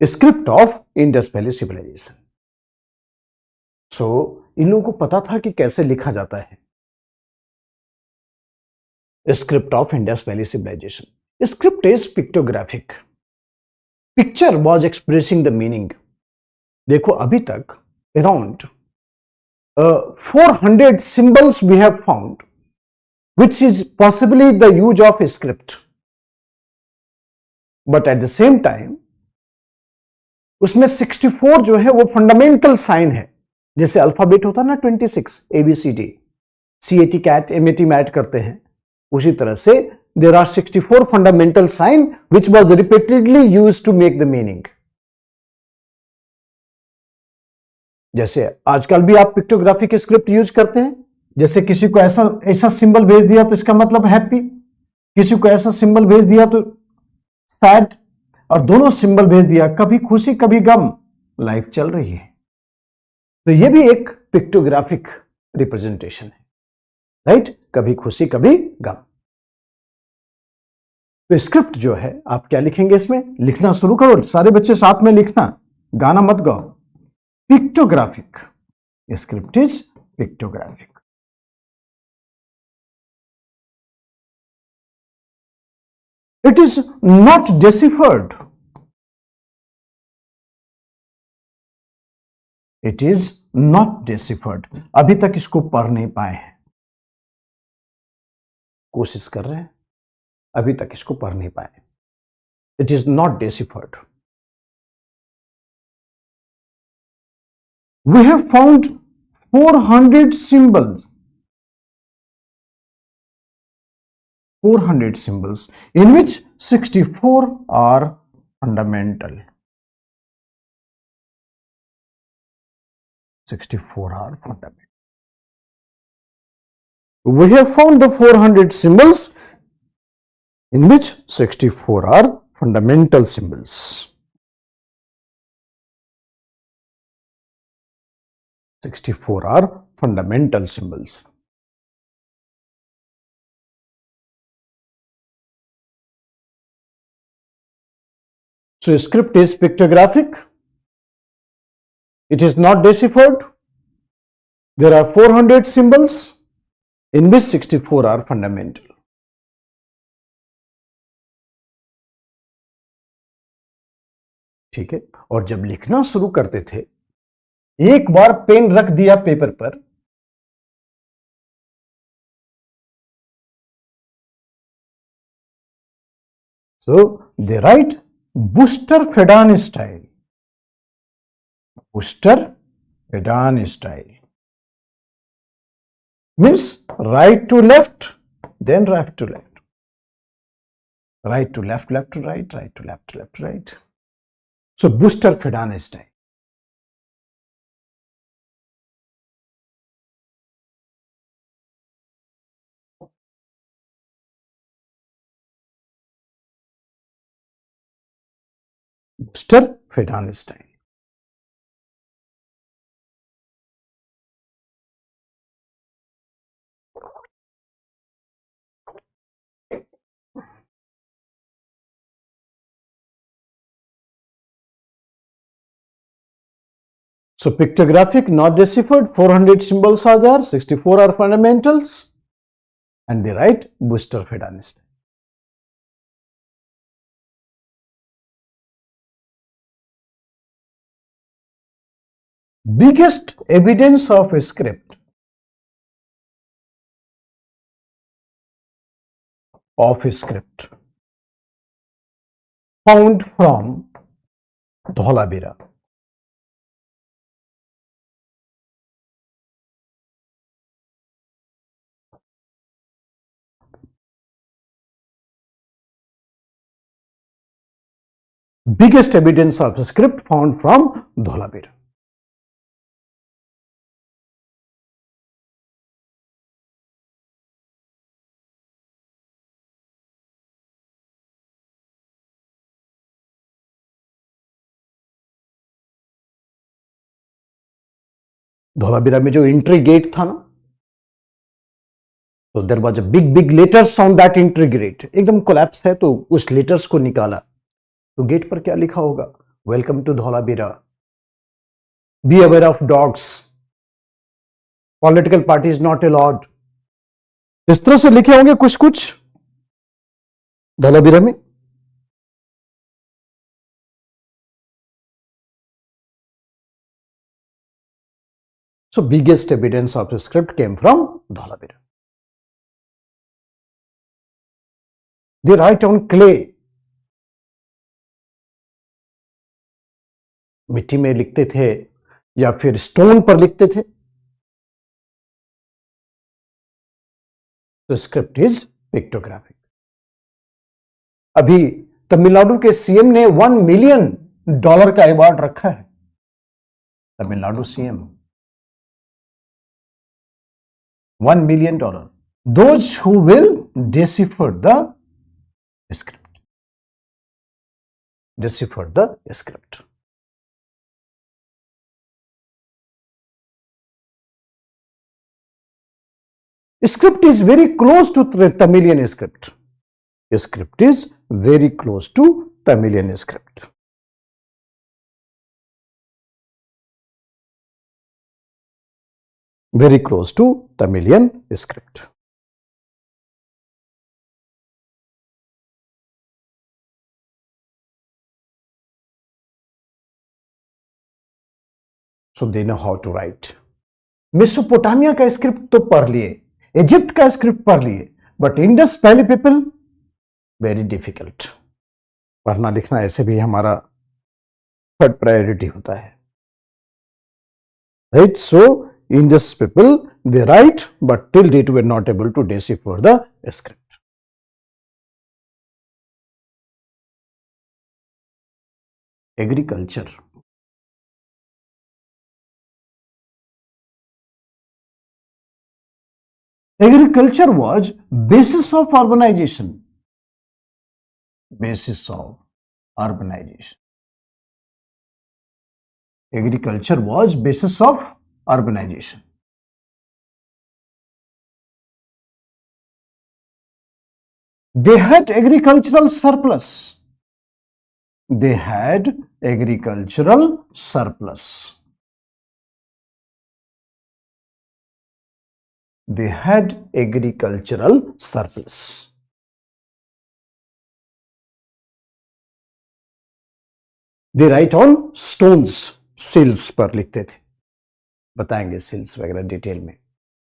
Script of Indus Valley civilization. So इन लोगों को पता था कि कैसे लिखा जाता है. Script of Indus Valley civilization. Script is pictographic. Picture was expressing the meaning. देखो अभी तक around 400 symbols we have found, which is possibly the use of script. But at the same time, उसमें 64 जो है वो फंडामेंटल साइन है. जैसे alphabet होता है ना 26 ABCD, CAT CAT MAT mat करते हैं, उसी तरह से there are 64 fundamental sign which was repeatedly used to make the meaning. जैसे आजकल भी आप पिक्टोग्राफिक स्क्रिप्ट यूज करते हैं. जैसे किसी को ऐसा सिंबल भेज दिया तो इसका मतलब हैप्पी, किसी को ऐसा सिंबल भेज दिया तो सैड, और दोनों सिंबल भेज दिया कभी खुशी कभी गम, लाइफ चल रही है. तो ये भी एक पिक्टोग्राफिक रिप्रेजेंटेशन है, राइट. कभी खुशी कभी गम. तो स्क्रिप्ट जो है आप क्या लिखेंगे, इसमें लिखना शुरू करो. सारे बच्चे साथ में लिखना, गाना मत गाओ. Pictographic. Script is pictographic. It is not deciphered. It is not deciphered. अभी तक इसको पढ़ नहीं पाए हैं, कोशिश कर रहे हैं, अभी तक इसको पढ़ नहीं पाए. It is not deciphered. We have found 400 symbols. 400 symbols in which 64 are fundamental. 64 are fundamental. We have found the 400 symbols in which 64 are fundamental symbols. 64 are fundamental symbols. So script is pictographic. It is not deciphered. There are 400 symbols in which 64 are fundamental. ठीक है. और जब लिखना शुरू करते थे, एक बार pen रख दिया पेपर पर, so they write Buster Fedan style. Buster Fedan style means right to left, then left to left, right to left, left to right, right to left, left to right. So Buster Fedan style. Buster Fedan style. So pictographic, not deciphered, 400 symbols are there, 64 are fundamentals, and they write Buster Fedan style. Biggest evidence of a script found from Dholavira. Biggest evidence of script found from Dholabira. Dholavira में जो entry gate था ना, तो there was a big letters on that entry gate, एकदम collapse है, तो उस letters को निकाला, तो गेट पर क्या लिखा होगा? Welcome to Dholavira, be aware of dogs, political party is not allowed, इस तरह से लिखे होंगे कुछ कुछ धोलावीरा में। So biggest evidence of the script came from Dholavira. They write on clay. मिट्टी में लिखते थे या फिर स्टोन पर लिखते थे। तो स्क्रिप्ट इज पिक्टोग्राफिक। अभी तमिलनाडु के सीएम ने $1 मिलियन का अवार्ड रखा है। Tamil Nadu CM $1 million. Those who will decipher the script. Decipher the script. Script is very close to the Tamilian script. Script is very close to Tamilian script. Very close to Tamilian script. So they know how to write. Mesopotamia का script तो पढ़ लिए, Egypt का script पढ़ लिए, but Indus valley people very difficult. पढ़ना लिखना ऐसे भी हमारा थर्ड प्रायोरिटी होता है, right? So Indus people, they write, but till date were not able to decipher the script. Agriculture. Agriculture was basis of urbanization. Basis of urbanization. Agriculture was basis of urbanization. They had agricultural surplus. They had agricultural surplus. They had agricultural surplus. They write on stones, sills पर लिखते थे, बताएंगे सिल्स वगैरह detail में।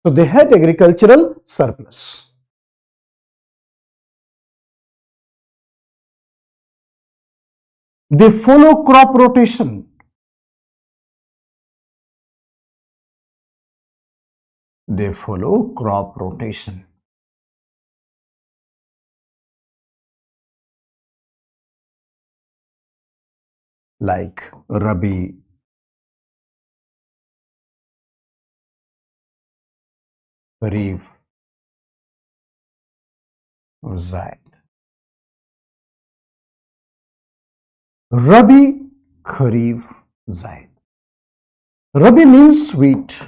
तो they had agricultural surplus. They follow crop rotation. They follow crop rotation. Like rabi, kharif, zaid. Rabi, kharif, zaid. Rabi means wheat.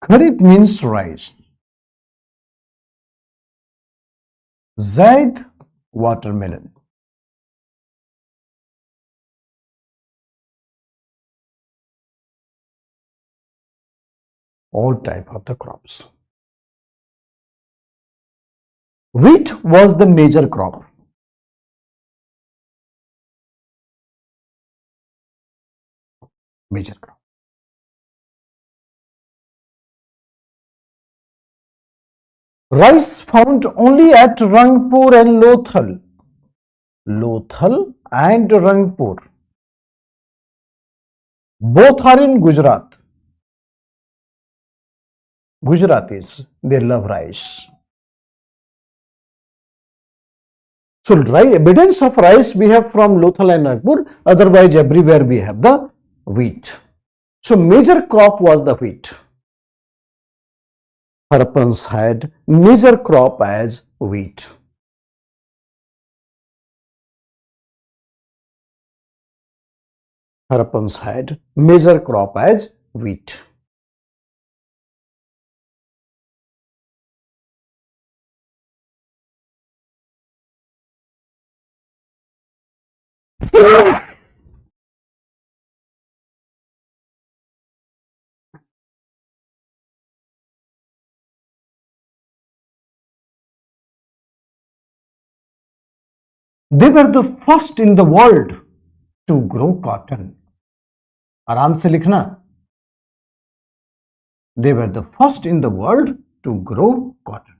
Kharif means rice. Zaid, watermelon. All type of the crops. Wheat was the major crop. Major crop. Rice found only at Rangpur and Lothal. Lothal and Rangpur. Both are in Gujarat. Gujaratis, they love rice. So evidence of rice we have from Lothal and Nagpur, otherwise everywhere we have the wheat. So major crop was the wheat. Harappans had major crop as wheat. Harappans had major crop as wheat. They were the first in the world to grow cotton. आराम से लिखना. They were the first in the world to grow cotton.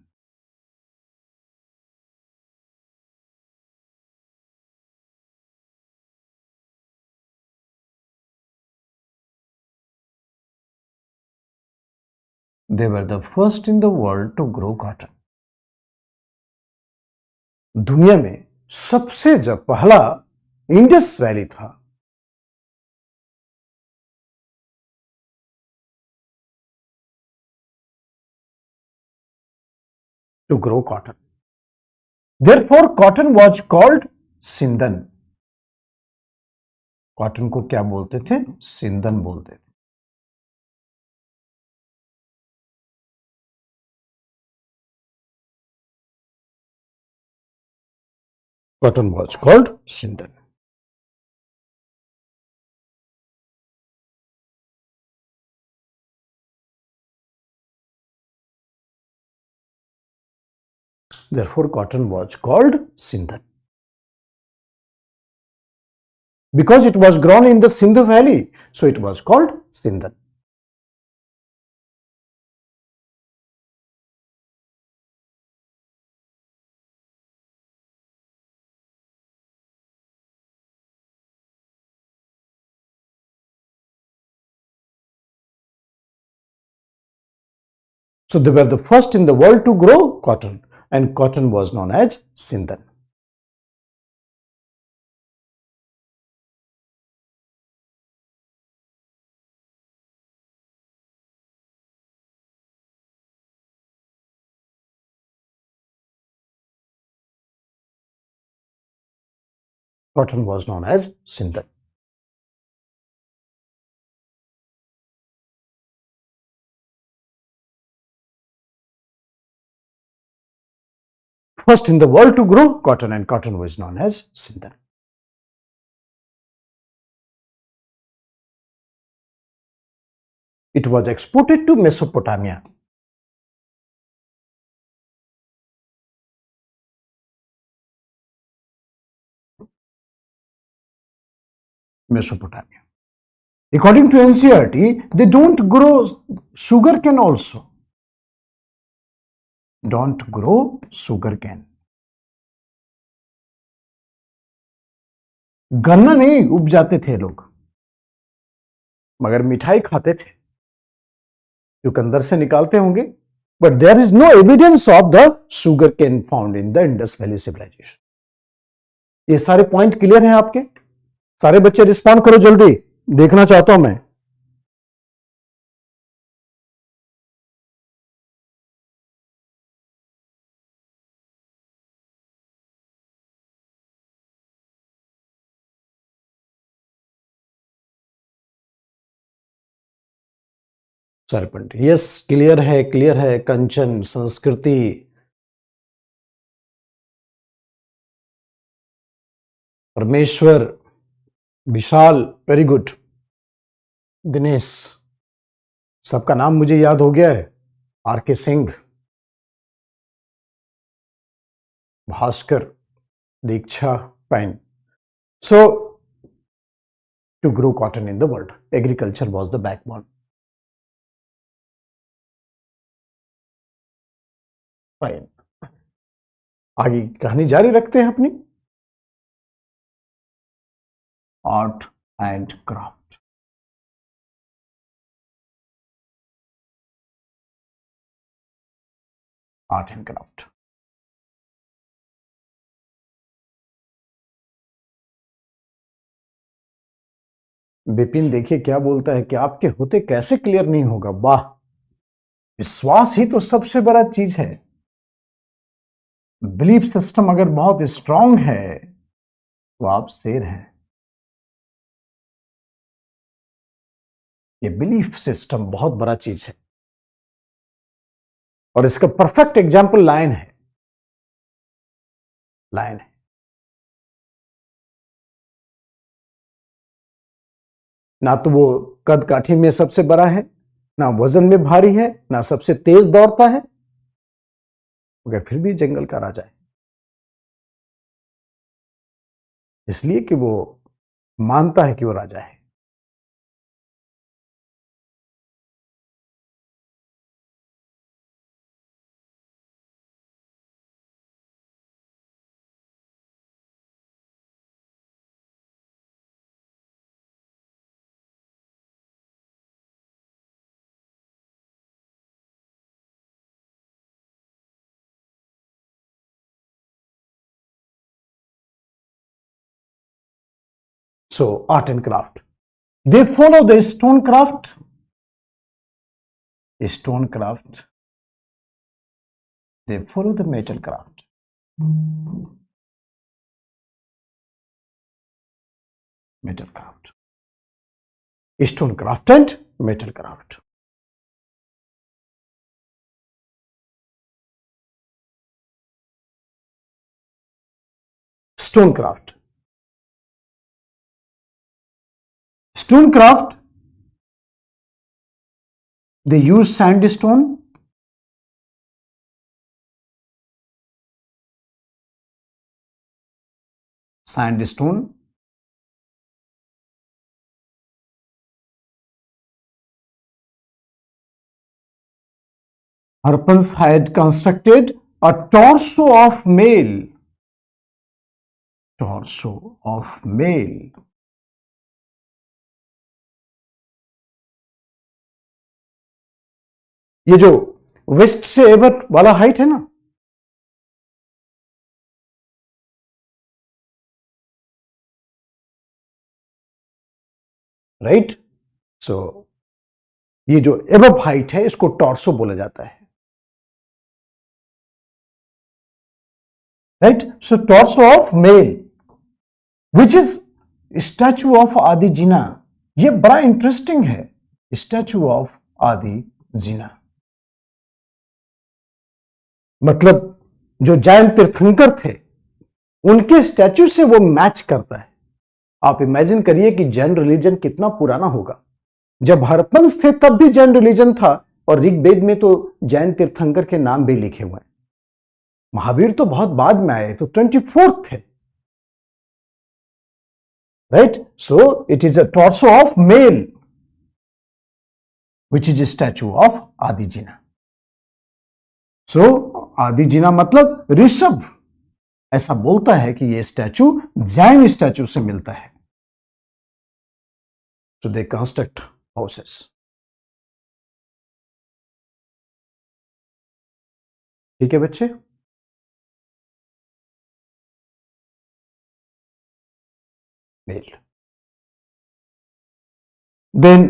They were the first in the world to grow cotton. दुनिया में सबसे जो पहला Indus valley था, to grow cotton. Therefore, cotton was called sindon. Cotton को क्या बोलते थे? सिंदन बोलते थे. Cotton was called सिंदन. Therefore, cotton was called सिंदन. Because it was grown in the Sindhu Valley, so it was called Sindan. So they were the first in the world to grow cotton, and cotton was known as Sindan. Cotton was known as Sindan. First in the world to grow cotton, and cotton was known as Sindan. It was exported to Mesopotamia. Mesopotamia. According to NCERT, they don't grow sugarcane also. Don't grow sugarcane. गन्ना नहीं उपजाते थे लोग, मगर मिठाई खाते थे, चुकंदर से निकालते होंगे. But there is no evidence of the sugarcane found in the Indus valley civilisation. ये सारे पॉइंट क्लियर हैं आपके? सारे बच्चे रिस्पॉन्ड करो जल्दी, देखना चाहता हूं मैं. सारे पॉइंट यस, क्लियर है, क्लियर है. कंचन, संस्कृति, परमेश्वर, विशाल, वेरी गुड. दिनेश, सबका नाम मुझे याद हो गया है. R K Singh, Bhaskar, Diksha, fine. So to grow cotton in the world, agriculture was the backbone. Fine. आगे कहानी जारी रखते हैं अपनी. Art and craft. Art and craft. Vipin देखिए क्या बोलता है कि आपके होते कैसे क्लियर नहीं होगा। वाह, विश्वास ही तो सबसे बड़ा चीज है। बिलीफ सिस्टम अगर बहुत स्ट्रांग है तो आप शेर हैं। ये बिलीफ सिस्टम बहुत बड़ा चीज है और इसका परफेक्ट एग्जाम्पल लायन है। लायन है। ना तो वो कद काठी में सबसे बड़ा है, ना वजन में भारी है, ना सबसे तेज दौड़ता है, मगर फिर भी जंगल का राजा है, इसलिए कि वो मानता है कि वो राजा है। So, art and craft. They follow the stone craft. Stone craft. They follow the metal craft. Metal craft. Stone craft and metal craft. Stone craft. Stone craft, they use sandstone, sandstone, Harpans had constructed a torso of male. Torso of male. ये जो waste से Abbott वाला height है ना, right. सो ये जो above height है इसको टॉर्सो बोला जाता है, right. So torso of male which is statue of आदि जीना। ये बड़ा इंटरेस्टिंग है, स्टैचू ऑफ आदि जीना। मतलब जो जैन तीर्थंकर थे उनके स्टैचू से वो मैच करता है। आप इमेजिन करिए कि जैन रिलीजन कितना पुराना होगा। जब हरपंस थे तब भी जैन रिलीजन था, और ऋग्वेद में तो जैन तीर्थंकर के नाम भी लिखे हुए हैं। महावीर तो बहुत बाद में आए, तो 24th थे, right. So it is a torso of male which is a statue of Adijina. So Adijina मतलब ऋषभ, ऐसा बोलता है कि यह स्टैचू जैन स्टैचू से मिलता है। So they construct houses. ठीक है बच्चे। Male. Then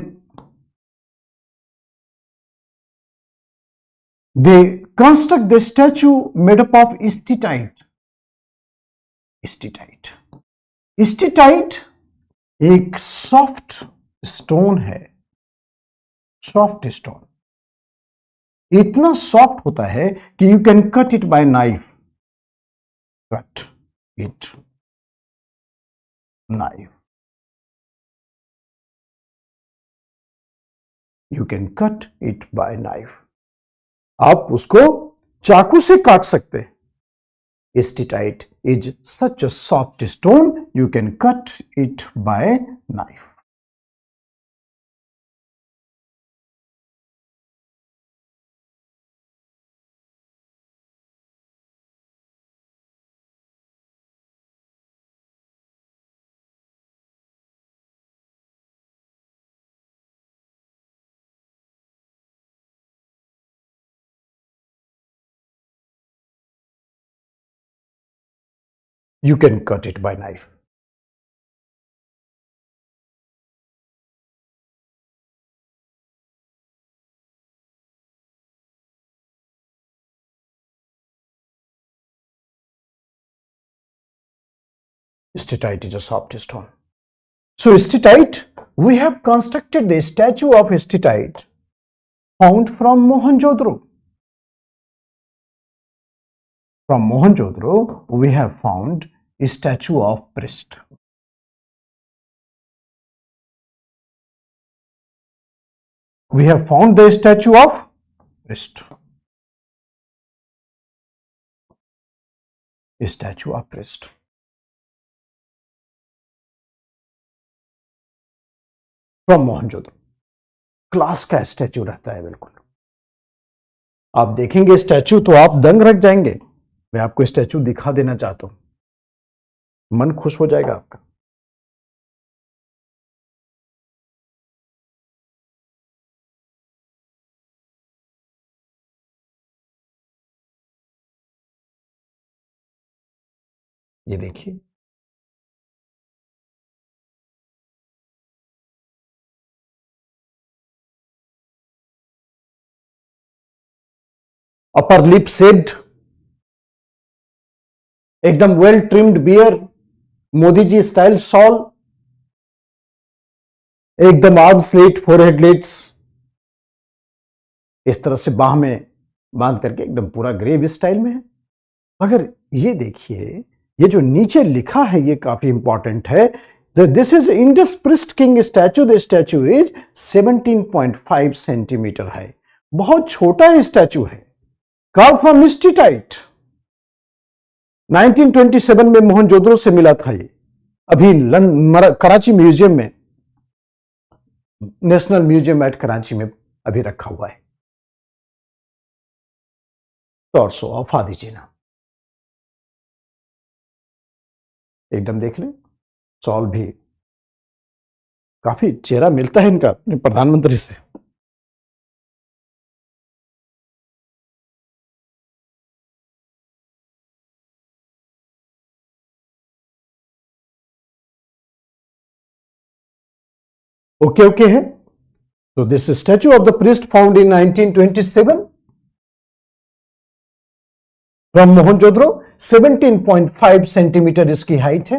they construct the statue made up of steatite. Steatite. Steatite एक सॉफ्ट स्टोन है, सॉफ्ट स्टोन। इतना सॉफ्ट होता है कि you can cut it by knife. Cut it knife. You can cut it by knife. आप उसको चाकू से काट सकते हैं। Steatite is such a soft stone, you can cut it by knife. You can cut it by knife. Steatite is a soft stone. So steatite, we have constructed the statue of steatite found from Mohenjo-daro. From Mohenjo-daro, we have found a statue of priest. We have found the statue of priest. A statue of priest. From Mohenjo-daro. Class का statue रहता है बिल्कुल. आप देखेंगे statue तो आप दंग रख जाएंगे. मैं आपको स्टैचू दिखा देना चाहता हूं, मन खुश हो जाएगा आपका. ये देखिए, अपर लिप शेड, एकदम well trimmed beer, Modi ji style shawl, एकदम आर्म स्लिट, फोरहेड लिट्स, इस तरह से बाह में बांध करके एकदम पूरा ग्रेव स्टाइल में है. मगर ये देखिए, ये जो नीचे लिखा है ये काफी इंपॉर्टेंट है. This is Indus priest king statue. The statue is 17.5 centimetre है. बहुत छोटा स्टैचू है. Curve from steatite. 1927 में मोहनजोदड़ो से मिला था ये. अभी कराची म्यूजियम में, नेशनल म्यूजियम एट कराची में अभी रखा हुआ है. टॉर्सो ऑफ आदिजीना एकदम देख लें. सॉल भी काफी चेहरा मिलता है इनका अपने प्रधानमंत्री से. ओके है. तो this statue of the priest found in 1927 from Mohenjodaro. 17.5 centimetre इसकी हाइट है.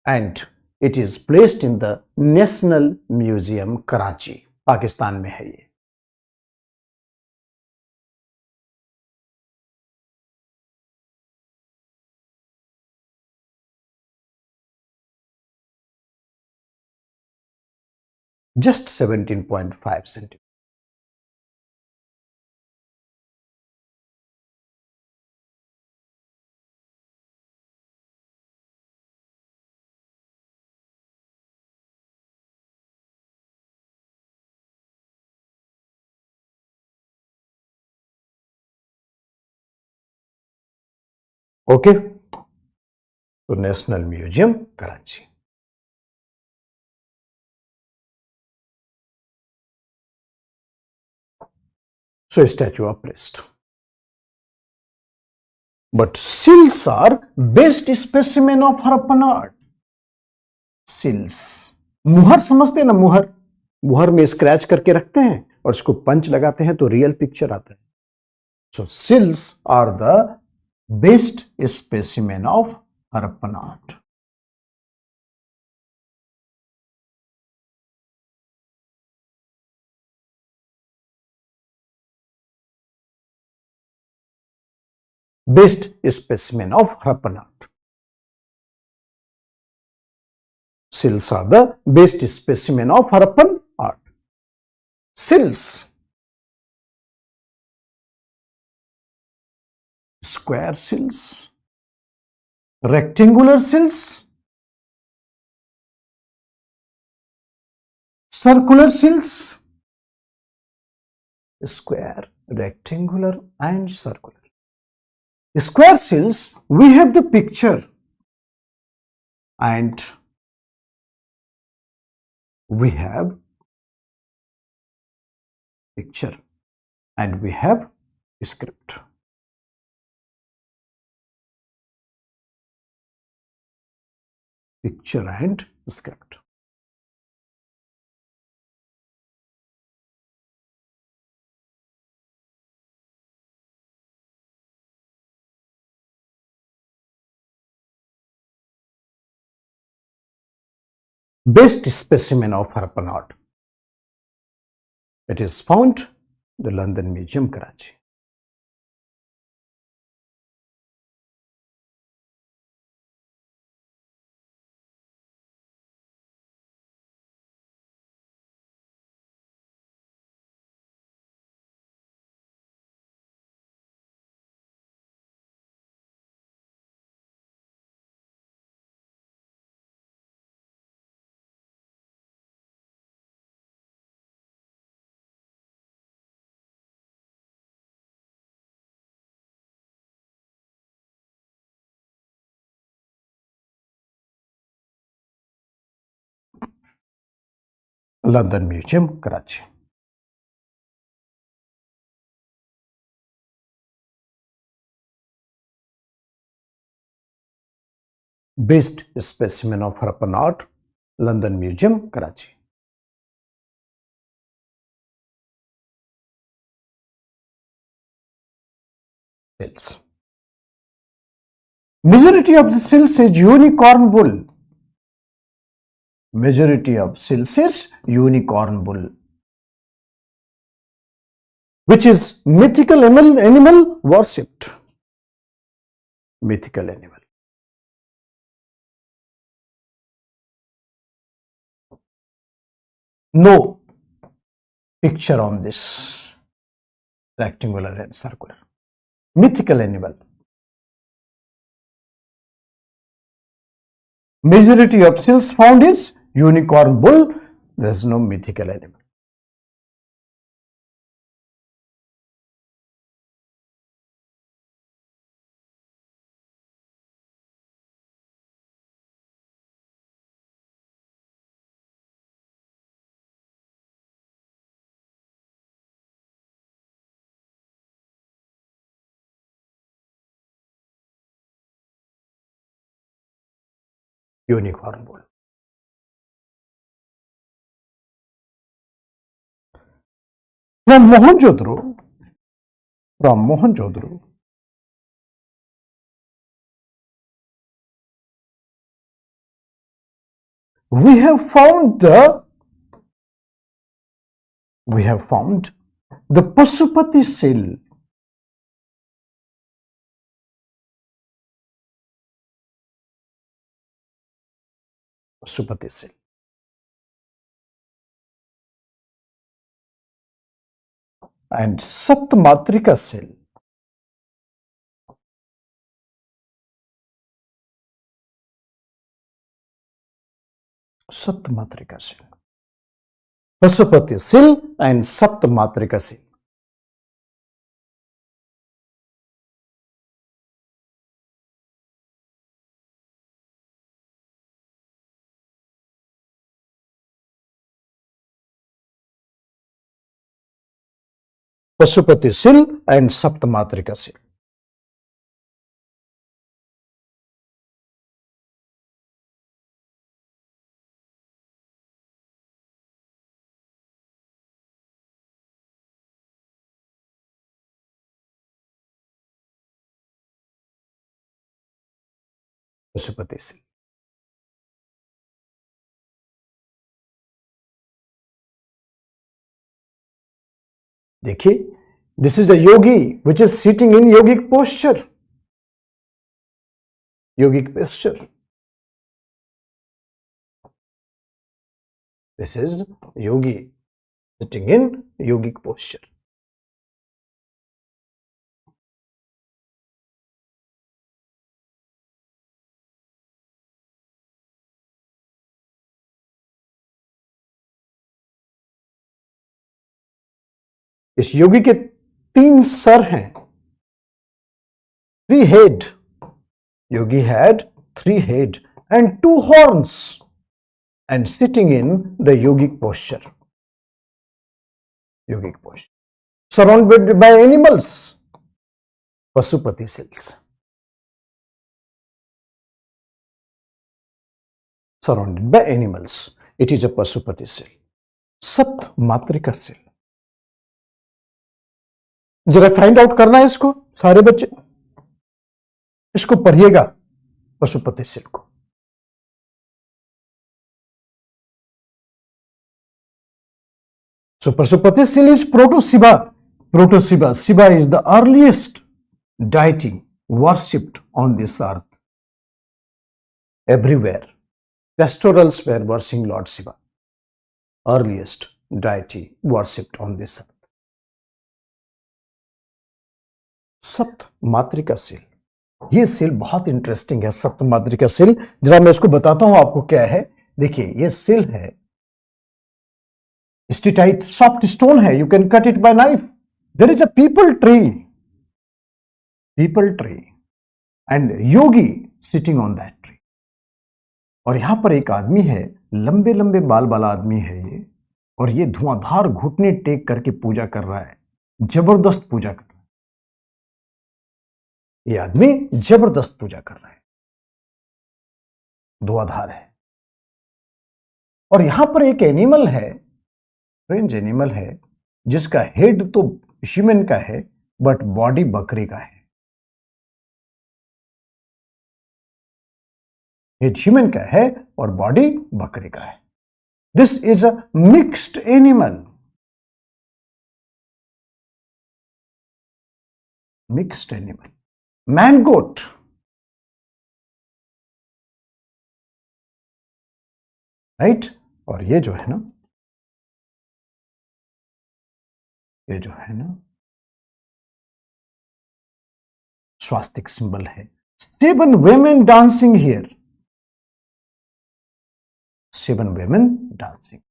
And it is placed in the national museum Karachi, Pakistan में है ये. Just 17.5 centimetre. ओके. तो national museum Karachi. So statue of priest. But seals are best specimen of Harappan art. Seals. मुहर समझते हैं ना, मुहर. मुहर में स्क्रैच करके रखते हैं और उसको पंच लगाते हैं तो रियल पिक्चर आता है. So seals are the best specimen of Harappan art. Best specimen of Harappan art. Seals are the best specimen of Harappan art. Seals. Square seals, rectangular seals, circular seals, square, rectangular and circular. Square seals, we have the picture and we have picture and we have script. Picture and script. best specimen of Harappan art. It is found in the London Museum, Karachi. London Museum, Karachi. Best specimen of Harappan art, London Museum, Karachi. Cells. Majority of the cells is unicorn bull. Majority of cells is unicorn bull, which is mythical animal worshipped. Mythical animal. No picture on this rectangular and circular. Mythical animal. Majority of cells found is unicorn bull. There is no mythical animal. Unicorn bull. From Mohenjo-daro, we have found the Pasupati cell. Pasupati cell. And Saptamatrika cell. Saptamatrika cell. Pasupati cell and Saptamatrika cell. Pasupati cell and Saptamatrika cell. Pasupati cell. देखिए, this is a yogi which is sitting in yogic posture. Yogic posture. This is yogi sitting in yogic posture. इस योगी के 3 sir हैं, 3 head. Yogi had 3 head and 2 horns and sitting in the yogic posture. Yogic posture. Surrounded by animals. Pasupati cells. Surrounded by animals. It is a Pasupati cell. Saptamatrika cell. जरा find out करना है इसको, सारे बच्चे इसको पढ़िएगा, Pashupati cell को। So Pashupati still is Proto-Shiva. Proto-Shiva. Shiva is the earliest deity worshipped on this earth. Everywhere. Pastorals were worshipping Lord Shiva. Earliest deity worshipped on this earth. सप्त मातृका सील, ये सील बहुत इंटरेस्टिंग है। सप्त मातृका seal, जरा मैं इसको बताता हूं आपको क्या है। देखिए ये सील है, स्टीटाइट सॉफ्ट स्टोन है, you can cut it by knife. There is a peepal tree and yogi sitting on that tree. और यहां पर एक आदमी है, लंबे लंबे बाल वाला आदमी है ये, और ये धुआंधार घुटने टेक करके पूजा कर रहा है, जबरदस्त पूजा कर रहा है। ये आदमी जबरदस्त पूजा कर रहा है, धुआंधार है। और यहां पर एक एनिमल है, स्ट्रेंज एनिमल है, जिसका हेड तो ह्यूमन का है बट बॉडी बकरी का है। हेड ह्यूमन का है और बॉडी बकरी का है। This is a mixed animal, mixed animal, man goat. Right. और ये जो है ना, ये जो है ना स्वास्तिक सिंबल है। 7 women dancing here, 7 women dancing।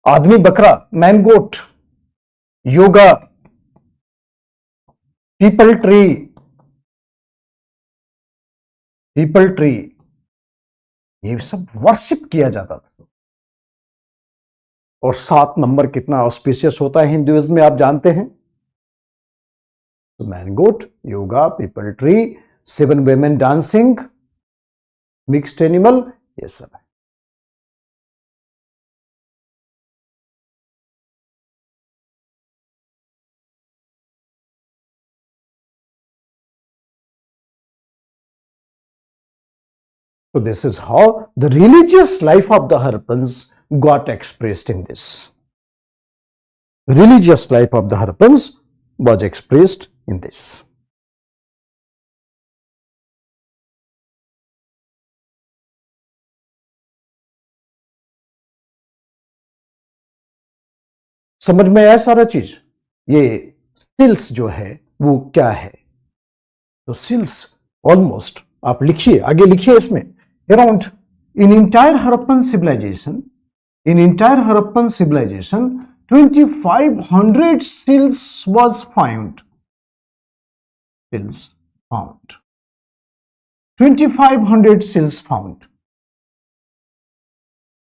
आदमी बकरा, man goat, yoga, peepal tree, ये सब वर्शिप किया जाता था। और 7 नंबर कितना ऑस्पिशियस होता है हिंदुइज्म में, आप जानते हैं। तो man goat, yoga, peepal tree, 7 women dancing, mixed animal, ये सब है। So this is how the religious life of the Harappans got expressed in this. Religious life of the Harappans was expressed in this. समझ में आया सारा चीज। ये सिल्स जो है वो क्या है? तो सिल्स ऑलमोस्ट, आप लिखिए, आगे लिखिए इसमें, around in entire Harappan civilization, 2500 seals was found. 2500 seals found,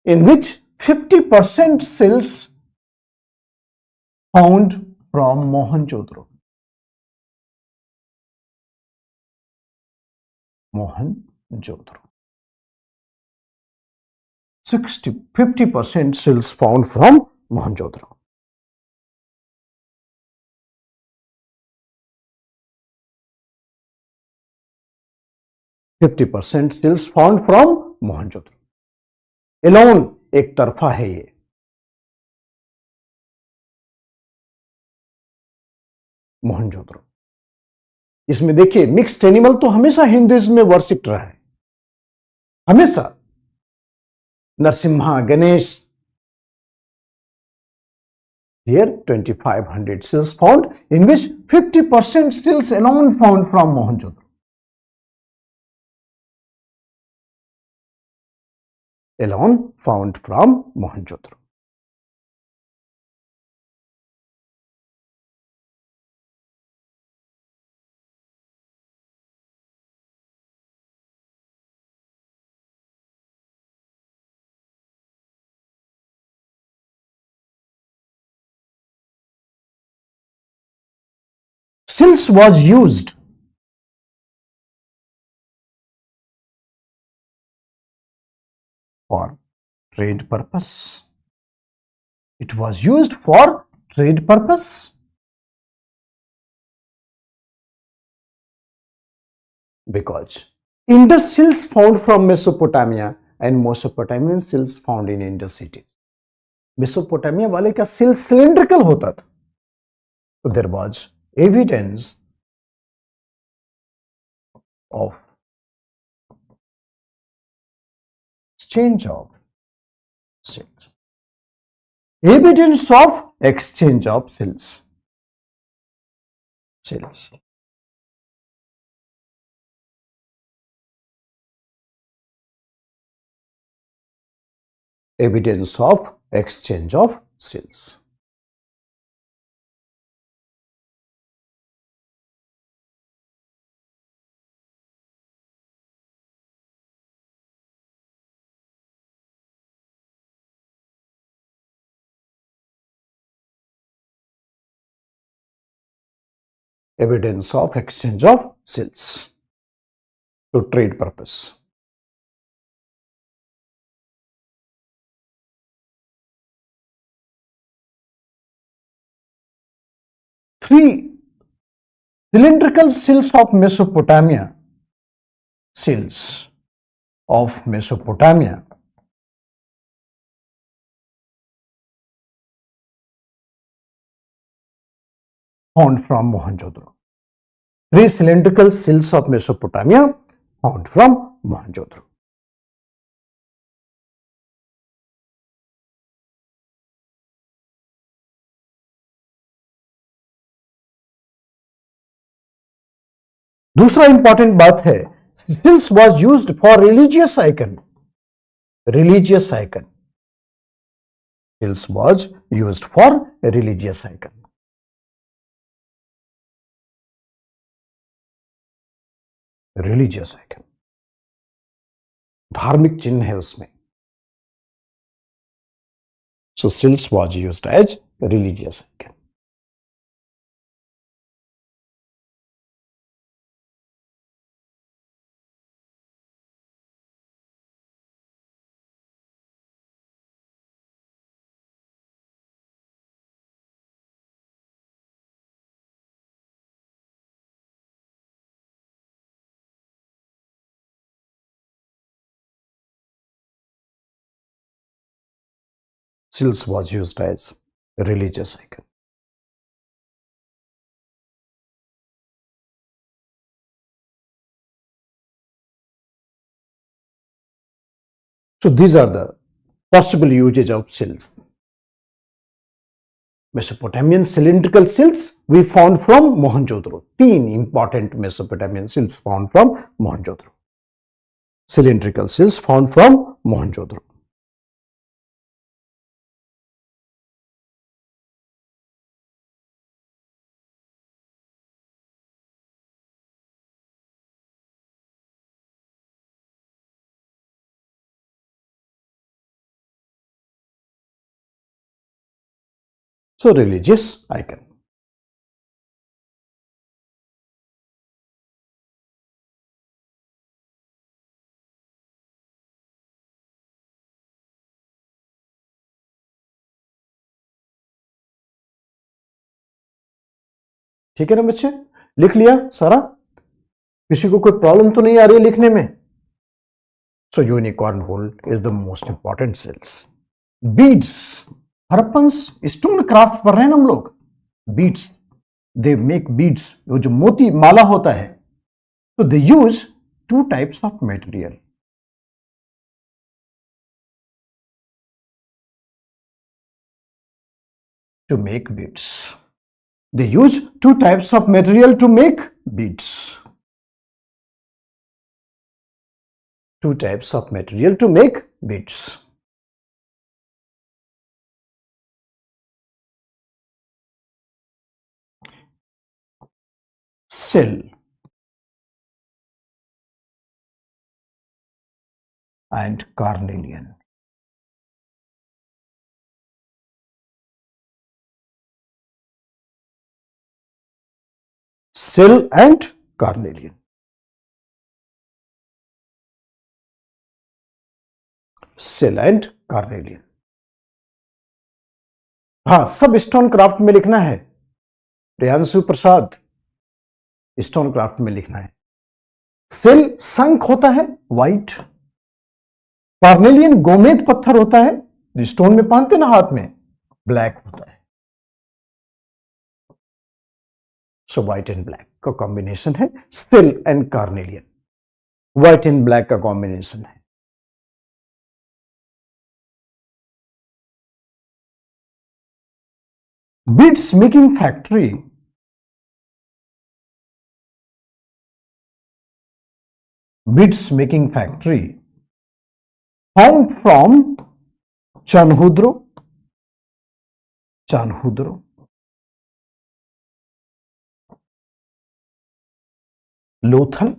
in which 50% seals found from Mohenjo-daro. Mohenjo-daro. 50% seals found from Mohenjo-daro. %50 seals found from Mohenjo-daro. Alone एक तरफा है ये। मोहनजोदड़ो, इसमें देखिए मिक्स्ड एनिमल तो हमेशा हिंदुइज्म में वर्शिप रहा है, हमेशा। Narasimha, Ganesh. Here 2500 seals found, in which 50% seals alone found from Mohenjo-daro. Alone found from Mohenjo-daro. Seals was used for trade purpose. It was used for trade purpose. Because Indus sills found from Mesopotamia and Mesopotamian sills found in Indus cities. Mesopotamia वाले का सिल cylindrical होता था, तो there was evidence of exchange of cells. Evidence of exchange of cells. Evidence of exchange of cells. Evidence of exchange of cells to trade purpose. Three cylindrical sills of Mesopotamia. Sills of Mesopotamia found from Mohenjo-daro. Three cylindrical sills of Mesopotamia found from Mohenjo-daro. दूसरा important बात है, sills was used for religious icon. Religious icon. Sills was used for religious icon. Religious icon. धार्मिक चिन्ह है उसमें. So sills was used as religious icon. Sills was used as religious icon. So these are the possible usage of sills. Mesopotamian cylindrical sills we found from Mohenjo-daro. तीन important Mesopotamian sills found from Mohenjo-daro. Cylindrical sills found from Mohenjo-daro. So religious icon. ठीक है ना बच्चे, लिख लिया सारा? किसी को कोई प्रॉब्लम तो नहीं आ रही है लिखने में? So unicorn hole is the most important seals. Beads, Harappans stone craft पढ़ रहे हैं ना हम लोग. बीड्स, दे मेक बीड्स, वो जो मोती माला होता है, तो they use two types of material. To make beads. They use two types of material to make beads. Two types of material to make beads. Cell and carnelian. Cell and carnelian. Cell and carnelian. हाँ, सब stone craft में लिखना है. प्रियांशु प्रसाद, stone craft में लिखना है. सिल संख होता है व्हाइट, कार्नेलियन गोमेद पत्थर होता है, स्टोन में पहनते ना हाथ में, ब्लैक होता है। सो व्हाइट एंड ब्लैक का कॉम्बिनेशन है सिल and carnelian, white and black का कॉम्बिनेशन है। Beads making factory, beads making factory found from Chanhudro, Lothal,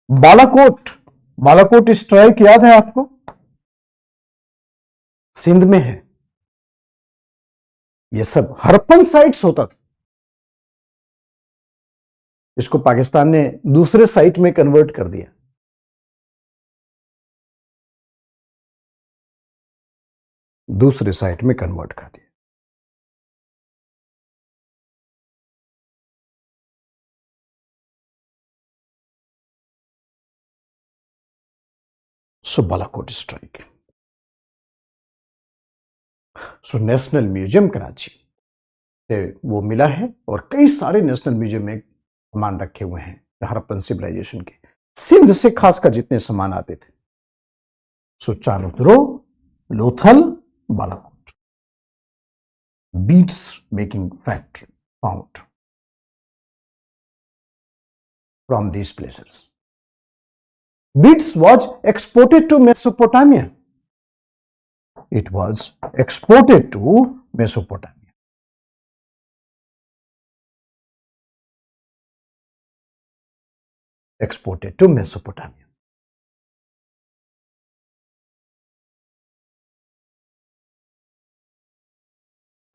Balakot strike याद है आपको, सिंध में है। ये सब हरप्पन साइट्स होता था, इसको पाकिस्तान ने दूसरे साइट में कन्वर्ट कर दिया। दूसरे साइट में कन्वर्ट कर दिया। So Balakot strike. So national museum Karachi से वो मिला है और कई सारे नेशनल म्यूजियम में सामान रखे हुए हैं हरप्पन सिविलाइजेशन के, सिंध से खासकर जितने सामान आते थे। So Chanhudaro, Lothal, Balakot, beads making factory found from these places. Beads was exported to Mesopotamia. It was exported to Mesopotamia. Exported to Mesopotamia.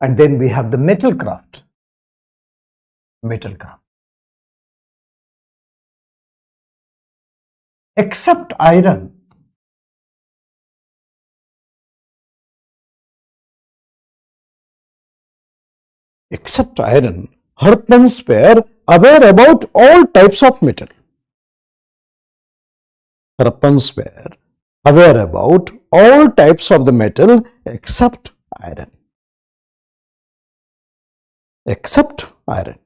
And then we have the metal craft. Metal craft. Except iron, Harppans were aware about all types of metal. Harppans were aware about all types of the metal except iron. Except iron.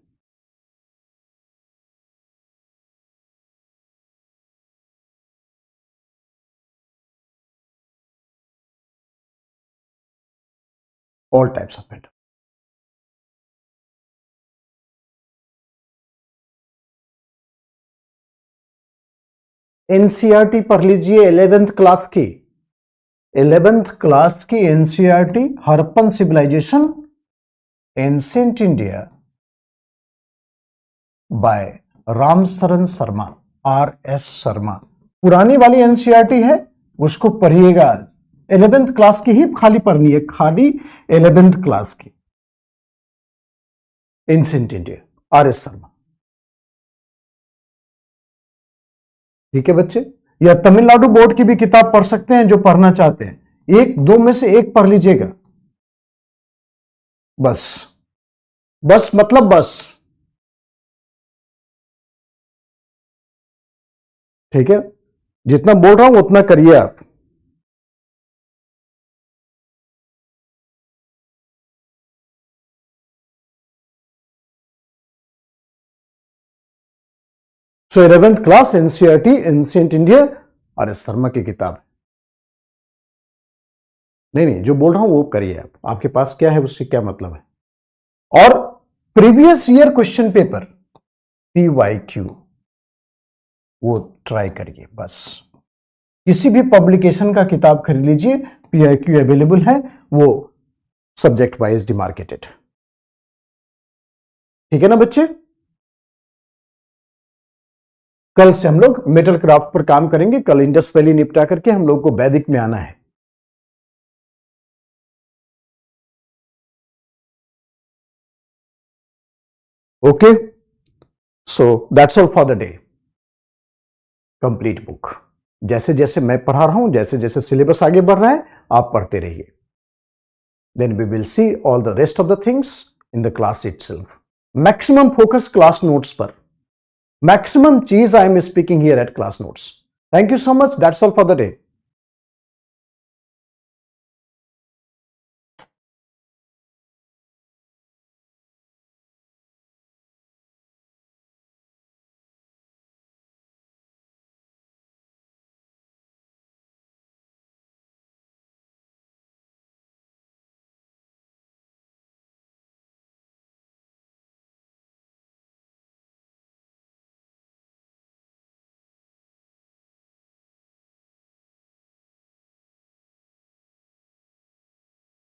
All types of metal. NCERT पढ़ लीजिए 11th class की, 11th class की NCERT, Harappan civilisation, ancient India by Ramsharan Sharma, RS Sharma. पुरानी वाली NCERT है उसको पढ़िएगा, 11th class की ही खाली पढ़नी है, खाली 11th क्लास की, एंशिएंट इंडिया, RS शर्मा। ठीक है बच्चे, या तमिलनाडु बोर्ड की भी किताब पढ़ सकते हैं जो पढ़ना चाहते हैं, एक दो में से एक पढ़ लीजिएगा, बस मतलब बस। ठीक है, जितना बोल रहा हूं उतना करिए आप। सो 11th class NCERT, ancient India, RS Sharma की किताब है। नहीं, जो बोल रहा हूं वो करिए आप, आपके पास क्या है उससे क्या मतलब है। और previous year question paper PYQ वो ट्राई करिए बस। किसी भी पब्लिकेशन का किताब खरीद लीजिए, PYQ अवेलेबल है, वो सब्जेक्ट वाइज डिमार्केटेड। ठीक है ना बच्चे, कल से हम लोग मेटल क्राफ्ट पर काम करेंगे, कल इंडस वैली निपटा करके हम लोग को वैदिक में आना है। Okay, so that's all for the day. Complete book, जैसे जैसे मैं पढ़ा रहा हूं, जैसे जैसे सिलेबस आगे बढ़ रहा है, आप पढ़ते रहिए। Then we will see all the rest of the things in the class itself. Maximum focus class notes पर, मैक्सिमम चीज I am speaking here at class notes. Thank you so much. That's all for the day.